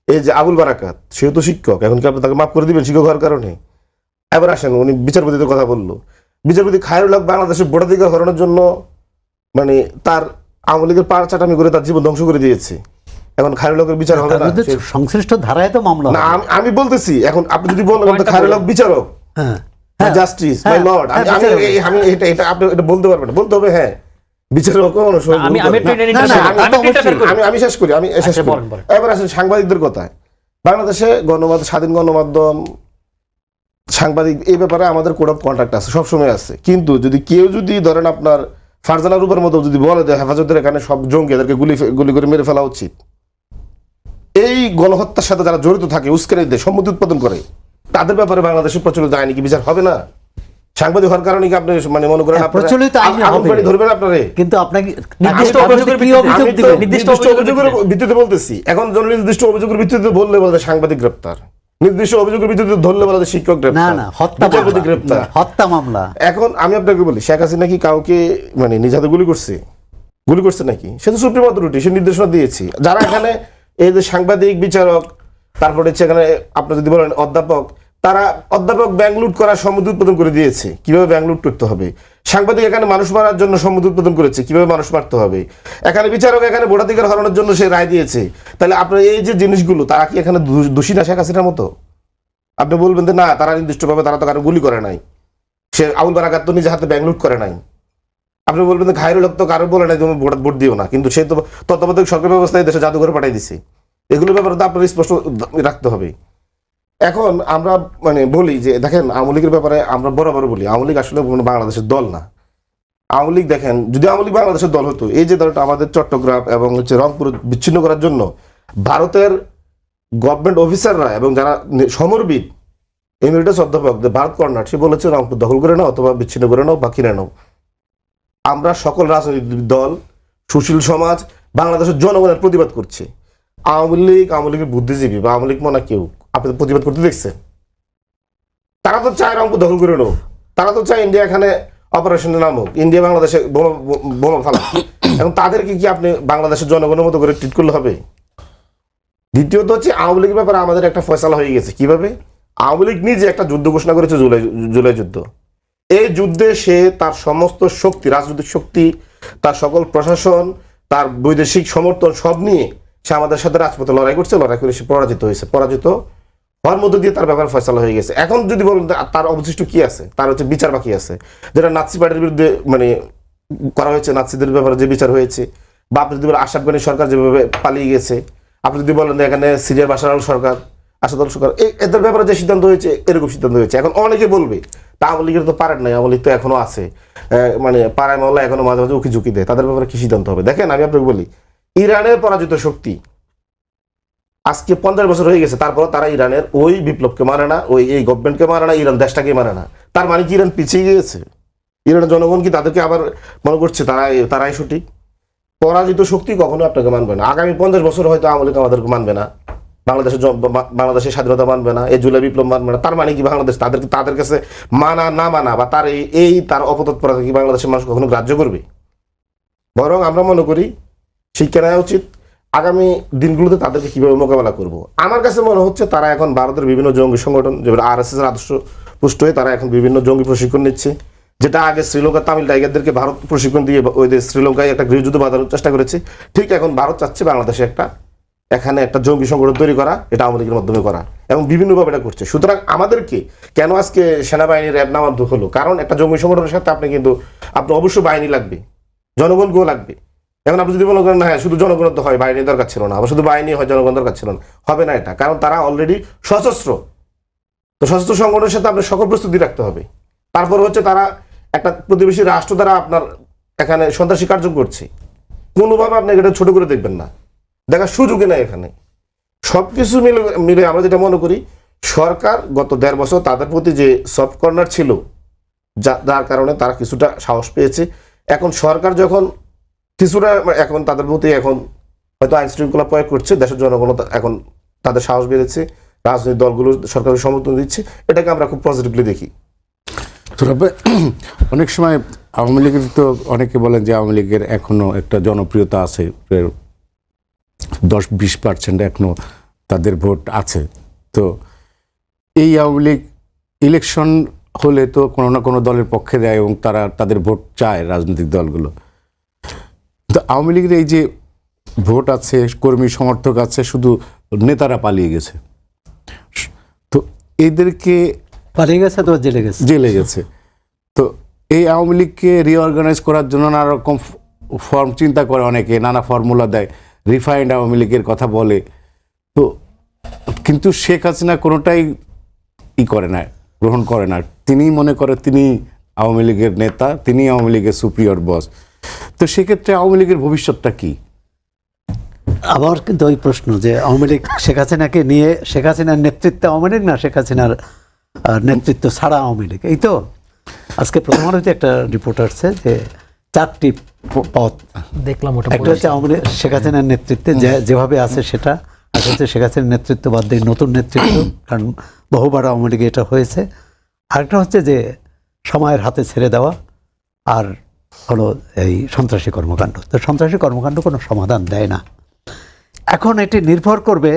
এই যে আবুল বারাকাত, সেও তো শিক্ষক, এখন কি আপনি তাকে মাফ করে দিবেন শিক্ষক হওয়ার কারণে? এবার আসেন, উনি বিচারপতিদের কথা বললো, বিচারপতি খায়রুল হক বাংলাদেশের ভোটাধিকার হরানোর জন্য মানে তার আওয়ামী লীগের পাড় চাটামি করে তার জীবন ধ্বংস করে দিয়েছে। এখন খায়রুল হকের বিচার হবে না? সংশ্লিষ্ট ধারায় তো মামলা না, হবে। আমি বলতেছি, এখন আপনি যদি বলেন খায়রুল হক বিচারক, হ্যাঁ জাস্টিস মাই হ্যাঁ, লর্ড, হ্যাঁ, আমি এটা আপনি এটা বলতে পারবেন না, বলতে হবে হ্যাঁ বিচারক। আমি শেষ করি, বলেন, বলেন। এবার আসেন সাংবাদিকদের কথায়। বাংলাদেশে গণমাধ্যম, স্বাধীন গণমাধ্যম, সাংবাদিক, এই ব্যাপারে আমাদের কোড অফ কন্ডাক্ট আছে, সবসময় আছে। কিন্তু যদি কেউ যদি ধরেন আপনার ফারজানা রূপের মতো যদি বলে যে হেফাজতের এখানে সব জঙ্গি, এদেরকে গুলি করে মেরে ফেলা উচিত, এই গণহত্যার সাথে যারা জড়িত থাকে, উস্কানি দেয়, সম্মতি উৎপাদন করে, তাদের ব্যাপারে বাংলাদেশে প্রচলিত আইনি কি বিচার হবে না? সাংবাদিক হওয়ার কারণে কি আপনি মানে মনে করেন প্রচলিত আইনে হবে, ধরবেন আপনারে? কিন্তু আপনাকে নির্দিষ্ট অভিযোগের কি অভিযোগ আমি তো দিবেন? নির্দিষ্ট অভিযোগের ভিত্তিতে বলতেছি। এখন নির্দিষ্ট অভিযোগের ভিত্তিতে বললে বলে সাংবাদিক গ্রেপ্তার, নির্দিষ্ট অভিযোগের ভিত্তিতে ধরলে বলে শিক্ষক না গ্রেপ্তার, না, হত্যা বিচারপতি মামলা, গ্রেপ্তার। হত্যা মামলা। এখন আমি আপনাকে বলি, শেখ হাসিনা কি কাউকে মানে নিজ হাতে গুলি করছে নাকি? সে তো সুপ্রিম অথরিটি, সে নির্দেশনা দিয়েছে। যারা এখানে এই যে সাংবাদিক, বিচারক, তারপরে হচ্ছে এখানে আপনি যদি বলেন অধ্যাপক, তারা অধ্যাপক ব্যাংক লুট করার সম্মতি উৎপাদন করে দিয়েছে কিভাবে ব্যাংক লুট করতে হবে। সাংবাদিক এখানে মানুষ মারার জন্য সম্মতি উৎপাদন করেছে কিভাবে মানুষ মারতে হবে। এখানে বিচারক এখানে ভোটাধিকার হরানোর জন্য সে রায় দিয়েছে। তাহলে আপনার এই যে জিনিসগুলো, তারা কি এখানে দোষী না শেখ হাসিনার মতো? আপনি বলবেন যে না, তারা নির্দিষ্টভাবে তারা তো কারো গুলি করে নাই, সে আবুল বারাকাত তো নিজে হাতে ব্যাংক লুট করে নাই। আপনি বলবেন যে খায়রুল হক তো কারো বলে নাই তুমি ভোট দিও না, কিন্তু সে তো তত্ত্বাবধায়ক সরকার ব্যবস্থায় দেশে জাদুঘরে পাঠিয়ে দিছে। এগুলো ব্যাপারে তো আপনার স্পষ্ট রাখতে হবে। এখন আমরা মানে বলি যে দেখেন, আওয়ামী লীগের ব্যাপারে আমরা বরাবর বলি আওয়ামী লীগ আসলে কোনো বাংলাদেশের দল না। আওয়ামী লীগ দেখেন, যদি আওয়ামী লীগ বাংলাদেশের দল হতো, এই যে দলটা আমাদের চট্টগ্রাম এবং হচ্ছে রংপুর বিচ্ছিন্ন করার জন্য ভারতের গভর্নমেন্ট অফিসাররা এবং যারা সমরবিদ এমিরেটাস অধ্যাপক ভারত কর্নার, সে বলেছে রংপুর দখল করে নাও অথবা বিচ্ছিন্ন করে নাও বা কিনে নাও। আমরা সকল রাজনৈতিক দল, সুশীল সমাজ, বাংলাদেশের জনগণের প্রতিবাদ করছে। আওয়ামী লীগের বুদ্ধিজীবী বা আওয়ামী লীগ মনে কেউ আপনি প্রতিবাদ করতে দেখছেন? তারা তো চায় রংপুর দখল করে নাও, তারা তো চায় ইন্ডিয়া এখানে অপারেশনে নামুক, ইন্ডিয়া বাংলাদেশে বোমা ফেলা। এখন তাদেরকে কি আপনি বাংলাদেশের জনগণের মতো করে ট্রিট করলে হবে? দ্বিতীয়ত হচ্ছে আওয়ামী লীগের ব্যাপারে আমাদের একটা ফয়সালা হয়ে গেছে। কিভাবে? আওয়ামী লীগ নিজে একটা যুদ্ধ ঘোষণা করেছে, জুলাই যুদ্ধ। এই যুদ্ধে সে তার সমস্ত শক্তি, রাজনৈতিক শক্তি, তার সকল প্রশাসন, তার বৈদেশিক সমর্থন সব নিয়ে সে আমাদের সাথে রাজপথে লড়াই করছে, লড়াই করে সে পরাজিত হয়েছে। পরাজিত হওয়ার মধ্য দিয়ে তার ব্যাপারে ফয়সালা হয়ে গেছে। এখন যদি বলেন তার অবশিষ্ট কি আছে, তার হচ্ছে বিচার বাকি আছে, যেটা নাৎসি পার্টির বিরুদ্ধে মানে করা হয়েছে, নাৎসিদের ব্যাপারে যে বিচার হয়েছে, বা আপনি যদি বলেন আশরাফ গানী সরকার যেভাবে পালিয়ে গেছে, আপনি যদি বলেন এখানে সিরিয়ার বাশার আল সরকার, আসাদ সরকার, এদের ব্যাপারে যে সিদ্ধান্ত হয়েছে, এরকম সিদ্ধান্ত হয়েছে। এখন অনেকে বলবে তা আওয়ামী লীগের তো পারেন নাই, আওয়ামী লীগ তো এখনো আছে, মানে পাড়ায় মহল্লা এখনো মাঝে মাঝে উকি ঝুঁকি দেয়, তাদের ব্যাপারে কি সিদ্ধান্ত হবে? দেখেন, আমি আপনাকে বলি, ইরানের পরাজিত শক্তি আজকে 50 বছর হয়ে গেছে, তারপর তারা ইরানের ওই বিপ্লবকে মানে না, এই গভর্নমেন্টকে মানে না, ইরান দেশটাকে মানে না। তার মানে কি ইরান পিছিয়ে গিয়েছে? ইরানের জনগণ কি তাদেরকে আবার মনে করছে তারাই সঠিক? পরাজিত শক্তি কখনো আপনাকে মানবে না। আগামী 50 বছর হয়তো আওয়ামী লীগ আমাদেরকে মানবে না, বাংলাদেশের স্বাধীনতা মানবে না, এই জুলাই বিপ্লব মানবে না। তার মানে কি বাংলাদেশ তাদের কাছে মানা না মানা বা তার তার অপতৎপরতা কি বাংলাদেশের মানুষ কখনো গ্রাহ্য করবে? বরং আমরা মনে করি শিক্ষা নেওয়া উচিত আগামী দিনগুলোতে তাদেরকে কিভাবে মোকাবেলা করব। আমার কাছে মনে হচ্ছে তারা এখন ভারতের বিভিন্ন জঙ্গি সংগঠন, যেগুলো RSS এর আদর্শ পুষ্ট হয়ে তারা এখন বিভিন্ন জঙ্গি প্রশিক্ষণ নিচ্ছে, যেটা আগে শ্রীলঙ্কার তামিল টাইগারদেরকে ভারত প্রশিক্ষণ দিয়ে ওই শ্রীলঙ্কায় একটা গৃহযুদ্ধ বাঁধানোর চেষ্টা করেছে। ঠিক এখন ভারত চাচ্ছে বাংলাদেশে এখানে একটা জঙ্গি সংগঠন তৈরি করা, এটা আওয়ামী লীগের মাধ্যমে করা। এবং বিভিন্নভাবে এটা করছে। সুতরাং আমাদেরকে কেন আজকে সেনাবাহিনী র্যাব নামান্ত হলো, কারণ একটা জঙ্গি সংগঠনের সাথে আপনি অবশ্যই বাহিনী লাগবে, জনগণকেও লাগবে। এখন আপনি যদি মনে করেন না হ্যাঁ শুধু জনগণের তো হয়, বাহিনীর দরকার ছিল না, আবার শুধু বাহিনী হয় জনগণ দরকার ছিল না, হবে না এটা, কারণ তারা অলরেডি সশস্ত্র। তো সশস্ত্র সংগঠনের সাথে আপনার সকল প্রস্তুতি রাখতে হবে। তারপর হচ্ছে তারা একটা প্রতিবেশী রাষ্ট্র দ্বারা আপনার এখানে সন্ত্রাসী কার্যক্রম করছে, কোনোভাবে আপনি এটা ছোট করে দেখবেন না, দেখার সুযোগই নাই এখানে। সবকিছু মিলে আমরা যেটা মনে করি, সরকার গত 1.5 বছর তাদের প্রতি যে সফট কর্নার ছিল, যার কারণে তারা কিছুটা সাহস পেয়েছে। এখন সরকার যখন কিছুটা এখন তাদের প্রতি এখন হয়তো আইন শৃঙ্খলা প্রয়োগ করছে, দেশের জনগণ এখন তাদের সাহস বেড়েছে, রাজনৈতিক দলগুলো সরকারের সমর্থন দিচ্ছে, এটাকে আমরা খুব পজিটিভলি দেখি। তবে অনেক সময় আওয়ামী লীগের তো অনেকে বলেন যে আওয়ামী লীগের এখনো একটা জনপ্রিয়তা আছে, 10-20% এখনো তাদের ভোট আছে। তো এই আওয়ামী লীগ ইলেকশন হলে তো কোনো না কোনো দলের পক্ষে দেয় এবং তারা তাদের ভোট চায় রাজনৈতিক দলগুলো। তো আওয়ামী লীগের এই যে ভোট আছে, কর্মী সমর্থক আছে, শুধু নেতারা পালিয়ে গেছে, তো এদেরকে পালিয়ে গেছে তো জেলে গেছে। তো এই আওয়ামী লীগকে রিঅর্গানাইজ করার জন্য নানা রকম ফর্ম চিন্তা করে অনেকে, নানা ফর্মুলা দেয়, রিফাইন্ড আওয়ামী লীগের কথা বলে। তো কিন্তু শেখ হাসিনা কোনোটাই করে না, গ্রহণ করে না। তিনি মনে করে তিনি আওয়ামী লীগের নেতা, তিনি আওয়ামী লীগের সুপ্রিয়র বস। তো সেক্ষেত্রে আওয়ামী লীগের ভবিষ্যৎটা কি? আবার কিন্তু ওই প্রশ্ন যে আওয়ামী লীগ শেখ হাসিনাকে নিয়ে, শেখ হাসিনার নেতৃত্বে আওয়ামী লীগ না শেখ হাসিনার নেতৃত্ব ছাড়া আওয়ামী লীগ। এই তো আজকে প্রথম আলোতে একটা রিপোর্ট আসছে যে 4টি পথ দেখলাম, ওটা একটা হচ্ছে আওয়ামী লীগ শেখ হাসিনার নেতৃত্বে যেভাবে আছে সেটা, আর হচ্ছে শেখ হাসিনার নেতৃত্ব বাদ দিয়ে নতুন নেতৃত্ব, কারণ বহুবার আওয়ামী লীগে এটা হয়েছে। আরেকটা হচ্ছে যে সময়ের হাতে ছেড়ে দেওয়া, আর হলো এই সন্ত্রাসী কর্মকাণ্ড। তো সন্ত্রাসী কর্মকাণ্ড কোনো সমাধান দেয় না। এখন এটি নির্ভর করবে,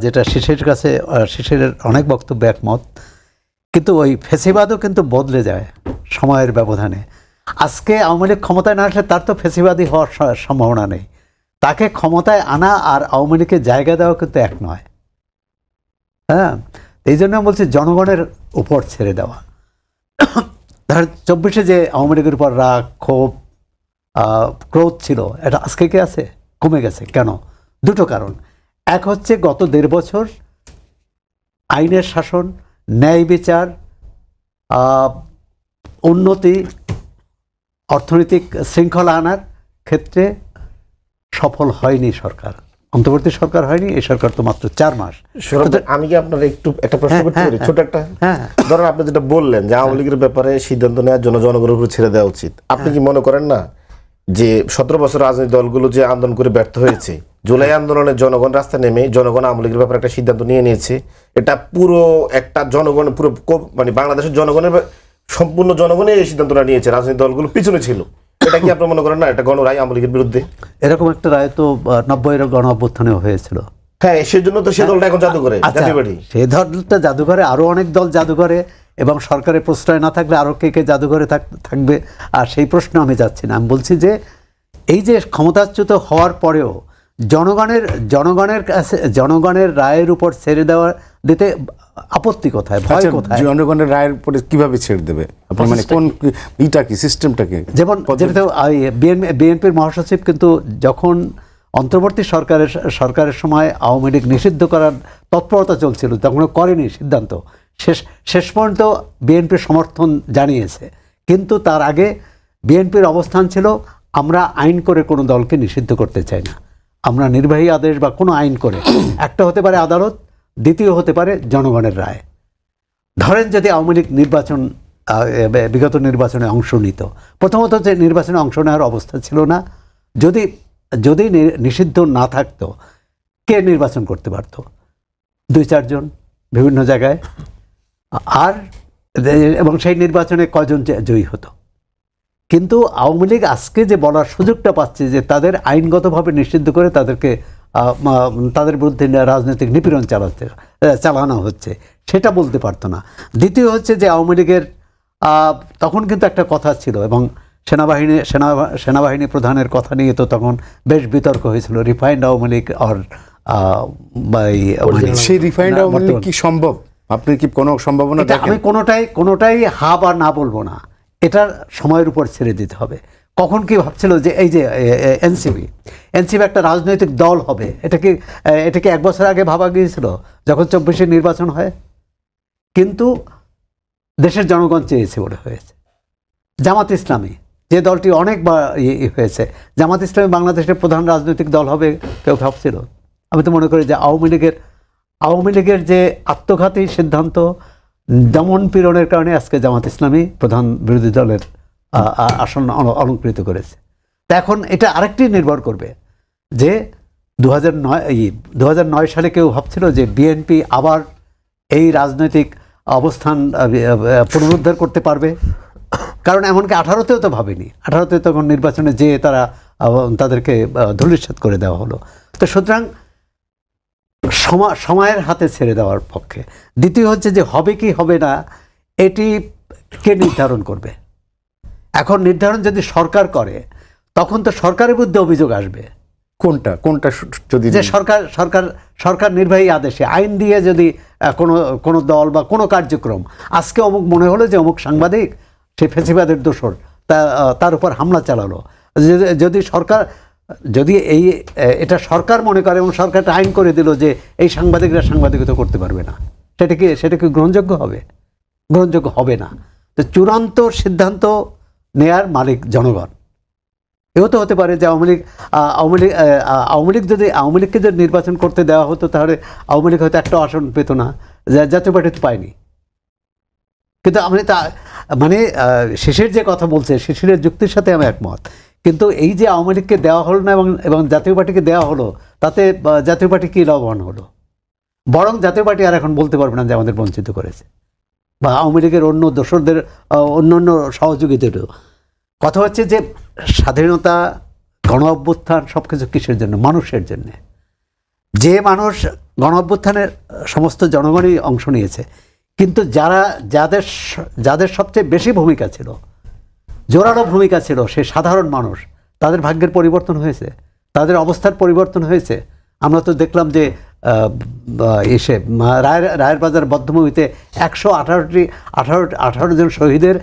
যেটা শিশিরের অনেক বক্তব্য একমত, কিন্তু ওই ফেসিবাদও কিন্তু বদলে যায় সময়ের ব্যবধানে। আজকে আওয়ামী লীগ ক্ষমতায় না আসলে তার তো ফেসিবাদী হওয়ার সম্ভাবনা নেই। তাকে ক্ষমতায় আনা আর আওয়ামী লীগের জায়গা দেওয়া কিন্তু এক নয়। হ্যাঁ, এই জন্য বলছি জনগণের উপর ছেড়ে দেওয়া। ধর 24-এ যে আওয়ামী লীগের উপর রাগ, ক্ষোভ, ক্রোধ ছিল, এটা আজকে কি আছে? কমে গেছে। কেন? দুটো কারণ। এক হচ্ছে গত 1.5 বছর আইনের শাসন, ন্যায় বিচার, উন্নতি, অর্থনৈতিক শৃঙ্খলা আনার ক্ষেত্রে সফল হয়নি সরকার। অন্তর্বর্তী সরকার হয়নি, এই সরকার তো মাত্র 4 মাস। আমি কি আপনার একটু একটা প্রশ্ন করতে পারি, ছোট একটা? ধরেন আপনি যেটা বললেন যে আওয়ামী লীগের ব্যাপারে সিদ্ধান্ত নেওয়ার জন্য জনগণের উপর ছেড়ে দেওয়া উচিত, আপনি কি মনে করেন না যে 17 বছর রাজনৈতিক দলগুলো যে আন্দোলন করে ব্যর্থ হয়েছে, জুলাই আন্দোলনে জনগণ রাস্তায় নেমে জনগণ আওয়ামী লীগের ব্যাপারে একটা সিদ্ধান্ত নিয়েছে, এটা পুরো একটা জনগণ, পুরো মানে বাংলাদেশের জনগণের সম্পূর্ণ জনগণই এই সিদ্ধান্তটা নিয়েছে, রাজনৈতিক দলগুলো পিছনে ছিল। এটা কি আপনি মনে করেন না এটা গণরায় আওয়ামী লীগের বিরুদ্ধে? এরকম একটা রায় তো 90-এর গণ অভ্যুত্থানেও হয়েছিল। হ্যাঁ, সেজন্য তো সে দলটা এখন জাদুঘরে, জাতীয়বাড়ি। সেই দলটা জাদুঘরে, আরো অনেক দল জাদুঘরে, এবং সরকারের প্রশ্রয় না থাকলে আরো কে জাদুঘরে থাকবে। আর সেই প্রশ্ন আমি যাচ্ছি না। আমি বলছি যে এই যে ক্ষমতাচ্যুত হওয়ার পরেও জনগণের কাছে, জনগণের রায়ের উপর ছেড়ে দিতে আপত্তি কোথায়, ভয় কোথায়? জনগণের রায়ের উপরে কিভাবে ছেড়ে দেবে আপনি, মানে কোন ইটা কি, সিস্টেমটা কি? যেমন বিএনপির মহাসচিব কিন্তু যখন অন্তর্বর্তী সরকারের সময় আওয়ামী লীগ নিষিদ্ধ করার তৎপরতা চলছিল, তখন করেনি সিদ্ধান্ত, শেষ পর্যন্ত বিএনপির সমর্থন জানিয়েছে। কিন্তু তার আগে বিএনপির অবস্থান ছিল, আমরা আইন করে কোনো দলকে নিষিদ্ধ করতে চাই না, আমরা নির্বাহী আদেশ বা কোনো আইন করে, একটা হতে পারে আদালত, দ্বিতীয় হতে পারে জনগণের রায়। ধরেন যদি আওয়ামী লীগ বিগত নির্বাচনে অংশ নিত, প্রথমত যে নির্বাচনে অংশ নেওয়ার অবস্থা ছিল না, যদি নিষিদ্ধ না থাকতো, কে নির্বাচন করতে পারতো? 2-4 জন বিভিন্ন জায়গায়, আর এবং সেই নির্বাচনে কয়জন জয়ী হতো? কিন্তু আওয়ামী লীগ আজকে যে বলার সুযোগটা পাচ্ছে যে তাদের আইনগতভাবে নিষিদ্ধ করে তাদের বিরুদ্ধে রাজনৈতিক নিপীড়ন চালানো হচ্ছে, সেটা বলতে পারতো না। দ্বিতীয় হচ্ছে যে আওয়ামী লীগের তখন কিন্তু একটা কথা ছিল, এবং সেনাবাহিনী প্রধানের কথা নিয়ে তো তখন বেশ বিতর্ক হয়েছিল, রিফাইন্ড আওয়ামী লীগ আর সেই রিফাইন্ড আওয়ামী লীগ কি সম্ভব? আপনি কি কোনো সম্ভাবনা দেখেন? আমি কোনোটাই হা বা না বলবো না, এটা সময়ের উপর ছেড়ে দিতে হবে। কখন কি ভাবছিল যে এই যে এনসিপি একটা রাজনৈতিক দল হবে, এটা কি 1 বছর আগে ভাবা গিয়েছিল যখন 24-এর নির্বাচন হয়? কিন্তু দেশের জনগণ চেয়েছে বলে হয়েছে। জামাত ইসলামী যে দলটি অনেকবার হয়েছে, জামাত ইসলামী বাংলাদেশের প্রধান রাজনৈতিক দল হবে কেউ ভাবছিল? আমি তো মনে করি যে আওয়ামী লীগের যে আত্মঘাতী সিদ্ধান্ত, দমন পীড়নের কারণে আজকে জামাত ইসলামী প্রধান বিরোধী দলের আসন অলঙ্কৃত করেছে। তা এখন এটা আরেকটি নির্ভর করবে যে 2009 সালে কেউ ভাবছিল যে বিএনপি আবার এই রাজনৈতিক অবস্থান পুনরুদ্ধার করতে পারবে? কারণ এমনকি 18তেও তো ভাবেনি, 18তে তখন নির্বাচনে যেয়ে তাদেরকে ধূলিসাৎ করে দেওয়া হলো। তো সুতরাং সময়ের হাতে ছেড়ে দেওয়ার পক্ষে। দ্বিতীয় হচ্ছে যে হবে কি হবে না এটি কে নির্ধারণ করবে? এখন নির্ধারণ যদি সরকার করে তখন তো সরকারের বিরুদ্ধে অভিযোগ আসবে। কোনটা যদি যে সরকার নির্বাহী আদেশে আইন দিয়ে যদি কোনো দল বা কোনো কার্যক্রম, আজকে অমুক মনে হলো যে অমুক সাংবাদিক সে ফেসিবাদের দোসর, তার উপর হামলা চালালো, যদি এটা সরকার মনে করে এবং সরকার আইন করে দিল যে এই সাংবাদিকরা সাংবাদিকতা করতে পারবে না, সেটা কি গ্রহণযোগ্য হবে? গ্রহণযোগ্য হবে না। তো চূড়ান্ত সিদ্ধান্ত নেয়ার মালিক জনগণ। এও তো হতে পারে যে আওয়ামী লীগকে যদি নির্বাচন করতে দেওয়া হতো তাহলে আওয়ামী লীগ হয়তো একটা আসন পেত না, জাতীয় পার্টি তো পায়নি। কিন্তু শিশির যে কথা বলছে, শিশিরের যুক্তির সাথে আমি একমত। কিন্তু এই যে আওয়ামী লীগকে দেওয়া হলো না এবং জাতীয় পার্টিকে দেওয়া হলো, তাতে জাতীয় পার্টি কী লাভবান হলো? বরং জাতীয় পার্টি আর এখন বলতে পারবে না যে আমাদের বঞ্চিত করেছে, বা আওয়ামী লীগের অন্য দোসরদের অন্য সহযোগিতারও। কথা হচ্ছে যে স্বাধীনতা, গণ অভ্যুত্থান সব কিছু কিসের জন্য? মানুষের জন্য। যে মানুষ গণ অভ্যুত্থানের সমস্ত জনগণই অংশ নিয়েছে, কিন্তু যাদের সবচেয়ে বেশি ভূমিকা ছিল, জোরালো ভূমিকা ছিল, সে সাধারণ মানুষ, তাদের ভাগ্যের পরিবর্তন হয়েছে, তাদের অবস্থার পরিবর্তন হয়েছে। আমরা তো দেখলাম যে রায়ের বাজার বদ্ধভূমিতে 118 জন শহীদের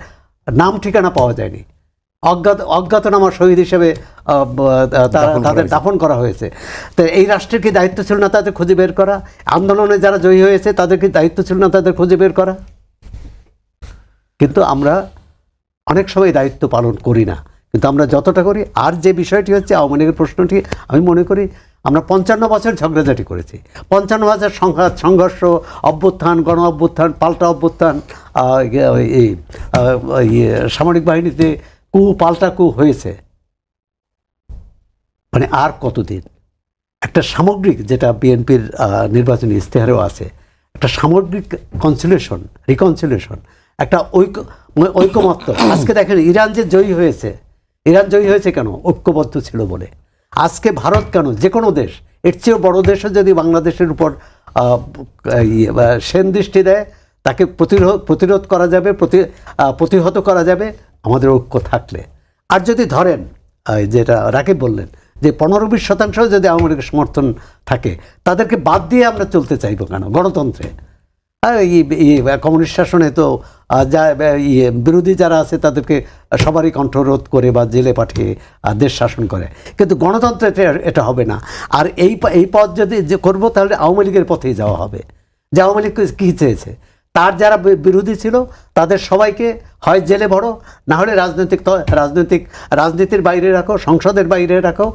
নাম ঠিকানা পাওয়া যায়নি, অজ্ঞাতনামা শহীদ হিসেবে তাদের দাফন করা হয়েছে। তো এই রাষ্ট্রের কি দায়িত্ব ছিল না তাদের খুঁজে বের করা? আন্দোলনে যারা জয়ী হয়েছে তাদের কি দায়িত্ব ছিল না তাদের খুঁজে বের করা? কিন্তু আমরা অনেক সময় দায়িত্ব পালন করি না, কিন্তু আমরা যতটা করি। আর যে বিষয়টি হচ্ছে আওয়ামী লীগের প্রশ্নটি, আমি মনে করি আমরা 55 বছর ঝগড়াঝাটি করেছি, 55 বছর সংঘর্ষ, অভ্যুত্থান, গণ অভ্যুত্থান, পাল্টা অভ্যুত্থান, সামরিক বাহিনীতে পাল্টা কু হয়েছে। আর কতদিন? একটা সামগ্রিক, যেটা বিএনপির নির্বাচনী ইশতেহারেও আছে, একটা সামগ্রিক রিকনসিলিয়েশন, একটা ঐকমত্য। আজকে দেখেন ইরান যে জয়ী হয়েছে কেন? ঐক্যবদ্ধ ছিল বলে। আজকে ভারত কেন? যে কোনো দেশ, এর চেয়েও বড় দেশও যদি বাংলাদেশের উপর সেন দৃষ্টি দেয়, তাকে প্রতিরোধ করা যাবে, প্রতিহত করা যাবে আমাদের ঐক্য থাকলে। আর যদি ধরেন যেটা রাকিব বললেন যে 15-20% যদি আওয়ামী লীগের সমর্থন থাকে, তাদেরকে বাদ দিয়ে আমরা চলতে চাইবো কেন? গণতন্ত্রে কমিউনিস্ট শাসনে তো বিরোধী যারা আছে তাদেরকে সবারই কণ্ঠরোধ করে বা জেলে পাঠিয়ে দেশ শাসন করে, কিন্তু গণতন্ত্রে এটা হবে না। আর এই পথ যদি করবো তাহলে আওয়ামী লীগের পথেই যাওয়া হবে। যে আওয়ামী লীগ কী চেয়েছে, তার যারা বিরোধী ছিল তাদের সবাইকে হয় জেলে ভরো, না হলে রাজনীতির বাইরে রাখো, সংসদের বাইরে রাখো,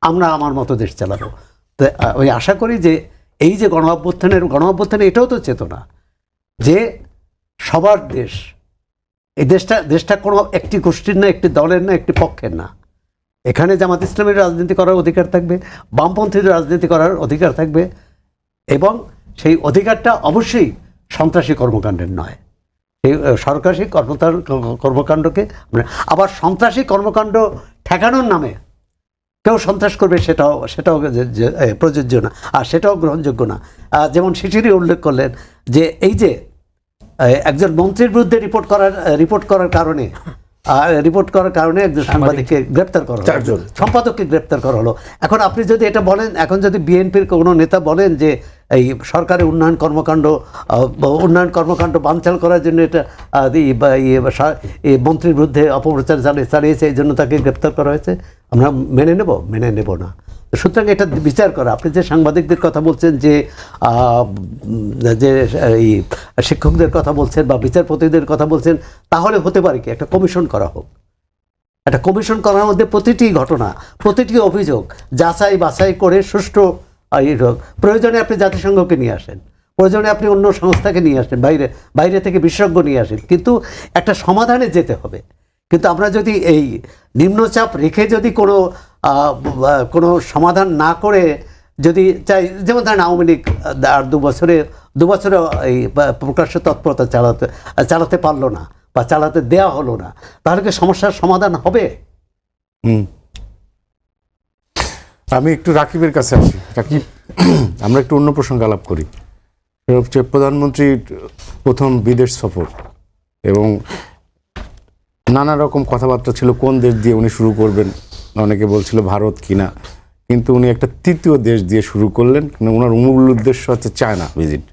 আমরা আমার মতো দেশ চালাবো। তো ওই আশা করি যে এই যে গণ অভ্যুত্থানে এটাও তো চেতনা যে সবার দেশ, এই দেশটা কোনো একটি গোষ্ঠীর না, একটি দলের না, একটি পক্ষের না। এখানে জামাত ইসলামের রাজনীতি করার অধিকার থাকবে, বামপন্থীদের রাজনীতি করার অধিকার থাকবে, এবং সেই অধিকারটা অবশ্যই সন্ত্রাসী কর্মকাণ্ডের নয়। এই সরকারি কর্মকাণ্ডকে আবার সন্ত্রাসী কর্মকাণ্ড ঠেকানোর নামে কেউ সন্ত্রাস করবে, সেটাও প্রযোজ্য না, আর সেটাও গ্রহণযোগ্য না। যেমন শিশিরই উল্লেখ করলেন যে এই যে একজন মন্ত্রীর বিরুদ্ধে রিপোর্ট করার কারণে রিপোর্ট করার কারণে একজন সাংবাদিককে গ্রেপ্তার করা হলো, 4 জন। সম্পাদককে গ্রেপ্তার করা হলো। এখন আপনি যদি এটা বলেন, এখন যদি বিএনপির কোনো নেতা বলেন যে এই সরকারি উন্নয়ন কর্মকাণ্ড বানচাল করার জন্য এটা এই মন্ত্রীর বিরুদ্ধে অপপ্রচার চালিয়েছে, এই জন্য তাকে গ্রেপ্তার করা হয়েছে, আমরা মেনে নেব না। সুতরাং এটা বিচার করা। আপনি যে সাংবাদিকদের কথা বলছেন, যে এই শিক্ষকদের কথা বলছেন বা বিচারপতিদের কথা বলছেন, তাহলে হতে পারে কি একটা কমিশন করা হোক। একটা কমিশন করার মধ্যে প্রতিটি ঘটনা, প্রতিটি অভিযোগ যাচাই বাছাই করে সুষ্ঠু প্রয়োজনে আপনি জাতিসংঘকে নিয়ে আসেন, প্রয়োজনে আপনি অন্য সংস্থাকে নিয়ে আসেন, বাইরে থেকে বিশেষজ্ঞ নিয়ে আসেন, কিন্তু একটা সমাধানে যেতে হবে। কিন্তু আমরা যদি এই নিম্নচাপ রেখে যদি কোনো সমাধান না করে যদি চাই, যেমন ধরেন আওয়ামী লীগ আর দু বছরে এই প্রকাশ্য তৎপরতা চালাতে পারলো না বা চালাতে দেয়া হলো না, তাহলে কি সমস্যার সমাধান হবে? আমি একটু রাকিবের কাছে আসি। রাকিব, আমরা একটু অন্য প্রসঙ্গে আলাপ করি। সেটা হচ্ছে প্রধানমন্ত্রীর প্রথম বিদেশ সফর, এবং নানা রকম কথাবার্তা ছিল কোন দেশ দিয়ে উনি শুরু করবেন। অনেকে বলছিল ভারত কিনা, কিন্তু উনি একটা তৃতীয় দেশ দিয়ে শুরু করলেন। ওনার মূল উদ্দেশ্য হচ্ছে চায়না ভিজিট।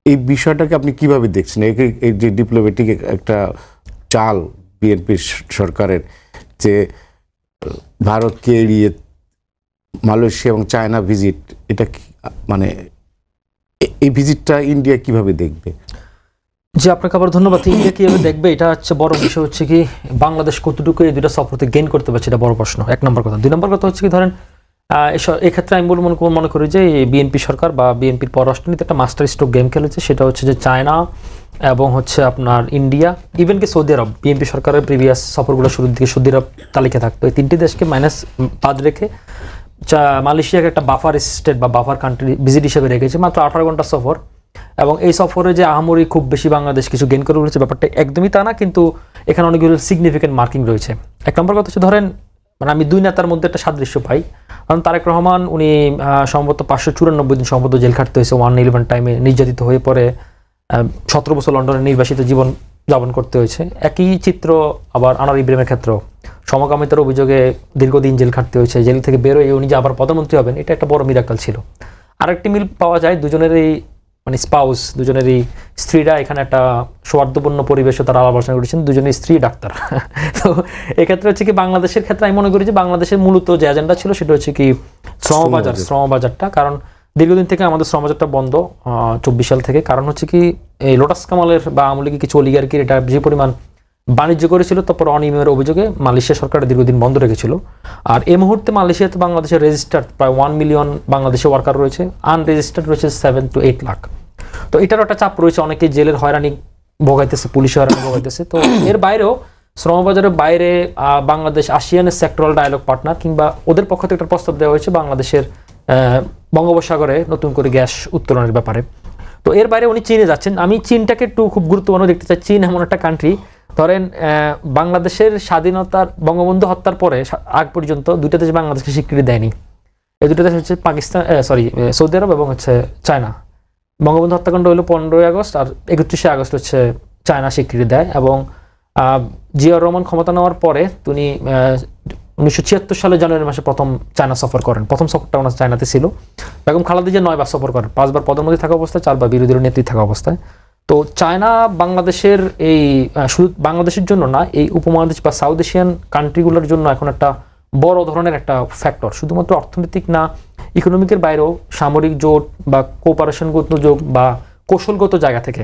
এই বিষয়টাকে আপনি কিভাবে দেখছেন? এই যে ডিপ্লোম্যাটিক একটা চাল বিএনপি সরকারের, যে ভারতকে এড়িয়ে মালয়েশিয়া এবং চায়না ভিজিট, এটা মানে এই ভিজিটটা ইন্ডিয়া কিভাবে দেখবে? যে আপনাকে আবার ধন্যবাদ। ইন্ডিয়া কীভাবে দেখবে, এটা হচ্ছে বড় বিষয়। হচ্ছে কি বাংলাদেশ কতটুকু এই দুটা সফরতে গেইন করতে পারছে, এটা বড় প্রশ্ন, 1 নম্বর কথা। 2 নম্বর কথা হচ্ছে কি, ধরেন এক্ষেত্রে আমি মনে করি যে বিএনপি সরকার বা বিএনপির পররাষ্ট্রনীতি একটা মাস্টার স্ট্রোক গেম খেলেছে। সেটা হচ্ছে যে চায়না এবং হচ্ছে আপনার ইন্ডিয়া, ইভেন কি সৌদি আরব, বিএনপি সরকারের প্রিভিয়াস সফরগুলো শুরুর দিকে সৌদি আরব তালিকা থাকতো, এই 3টি দেশকে মাইনাস বাদ রেখে মালয়েশিয়াকে একটা বাফার স্টেট বা বাফার কান্ট্রি ভিজিট হিসেবে রেখেছে। মাত্র 18 ঘন্টা সফর, এবং এই সফরে যে আহামরি খুব বেশি বাংলাদেশ কিছু গেইন করে উঠেছে ব্যাপারটা একদমই তা না, কিন্তু এখানে অনেকগুলো সিগনিফিকেন্ট মার্কিং রয়েছে। 1 নম্বর কথা হচ্ছে, ধরেন আমি 2 নেতার মধ্যে একটা সাদৃশ্য পাই। কারণ তারেক রহমান উনি সম্ভবত 594 দিন সম্ভবত জেল খাটতে হয়েছে 1/11 টাইমে, নির্যাতিত হয়ে পরে 17 বছর লন্ডনে নির্বাসিত জীবন যাপন করতে হয়েছে। একই চিত্র আবার আনার ইব্রাহিমের ক্ষেত্রেও সমকামিতার অভিযোগে দীর্ঘদিন জেল খাটতে হয়েছে। জেল থেকে বেরোয় উনি যে আবার প্রধানমন্ত্রী হবেন, এটা একটা বড় মিরাকল ছিল। আরেকটি মিল পাওয়া যায়, দুজনেরই স্পাউস, দুজনেরই স্ত্রীরা এখানে একটা সৌহার্দ্যপূর্ণ পরিবেশে তারা আলাপ আলোচনা করেছেন, দুজনেই স্ত্রী ডাক্তার। তো এক্ষেত্রে হচ্ছে কি বাংলাদেশের ক্ষেত্রে আমি মনে করি যে বাংলাদেশের মূলত যে এজেন্ডা ছিল সেটা হচ্ছে কি শ্রমবাজারটা। কারণ দীর্ঘদিন থেকে আমাদের শ্রমবাজারটা বন্ধ 24 সাল থেকে। কারণ হচ্ছে কি এই লোটাস কামালের বা আওয়ামী লীগের কিছু অলিগার্কির এটা যে পরিমাণ বাণিজ্য করেছিল, তারপর অনিয়মের অভিযোগে মালয়েশিয়া সরকার দীর্ঘদিন বন্ধ রেখেছিল। আর এই মুহূর্তে মালয়েশিয়াতে বাংলাদেশের রেজিস্টার্ড প্রায় 1 মিলিয়ন বাংলাদেশে ওয়ার্কার রয়েছে, আনরেজিস্টার্ড রয়েছে 7 to 8 লাখ। তো এটারও একটা চাপ রয়েছে, অনেকে জেলের হয়রানি ভোগাইতেছে, পুলিশ হয়রানি ভোগাইতেছে। তো এর বাইরেও শ্রমবাজারের বাইরে বাংলাদেশ আসিয়ানের সেক্টরাল ডায়ালগ পার্টনার, কিংবা ওদের পক্ষ থেকে একটা প্রস্তাব দেওয়া হয়েছে বাংলাদেশের বঙ্গোপসাগরে নতুন করে গ্যাস উত্তোলনের ব্যাপারে। তো এর বাইরে উনি চীনে যাচ্ছেন। আমি চীনটাকে একটু খুব গুরুত্বপূর্ণ দেখতে চাই। চীন এমন একটা কান্ট্রি, ধরেন বাংলাদেশের স্বাধীনতার বঙ্গবন্ধু হত্যার পরে আগ পর্যন্ত 2টা দেশ বাংলাদেশকে স্বীকৃতি দেয়নি। এই 2টা দেশ হচ্ছে সৌদি আরব এবং হচ্ছে চায়না। বঙ্গবন্ধু হত্যাকাণ্ড হলো 15ই আগস্ট, আর 31শে আগস্ট হচ্ছে চায়না স্বীকৃতি দেয়। এবং জিয়াউর রহমান ক্ষমতা নেওয়ার পরে তিনি 1976 সালে জানুয়ারি মাসে প্রথম চায়না সফর করেন। প্রথম সফরটা ওনার চায়নাতে ছিল। বেগম খালেদা জিয়া 9 বার সফর করেন, 5 বার প্রধানমন্ত্রী থাকা অবস্থায়, 4 বার বিরোধী দলের নেত্রী থাকা অবস্থায়। তো চায়না বাংলাদেশের শুধু বাংলাদেশের জন্য না, এই উপমহাদেশ বা সাউথ এশিয়ান কান্ট্রিগুলোর জন্য এখন একটা বড় ধরনের একটা ফ্যাক্টর। শুধুমাত্র অর্থনৈতিক না, ইকোনমিকের বাইরেও সামরিক জোট বা কোঅপারেশনগত যোগ বা কৌশলগত জায়গা থেকে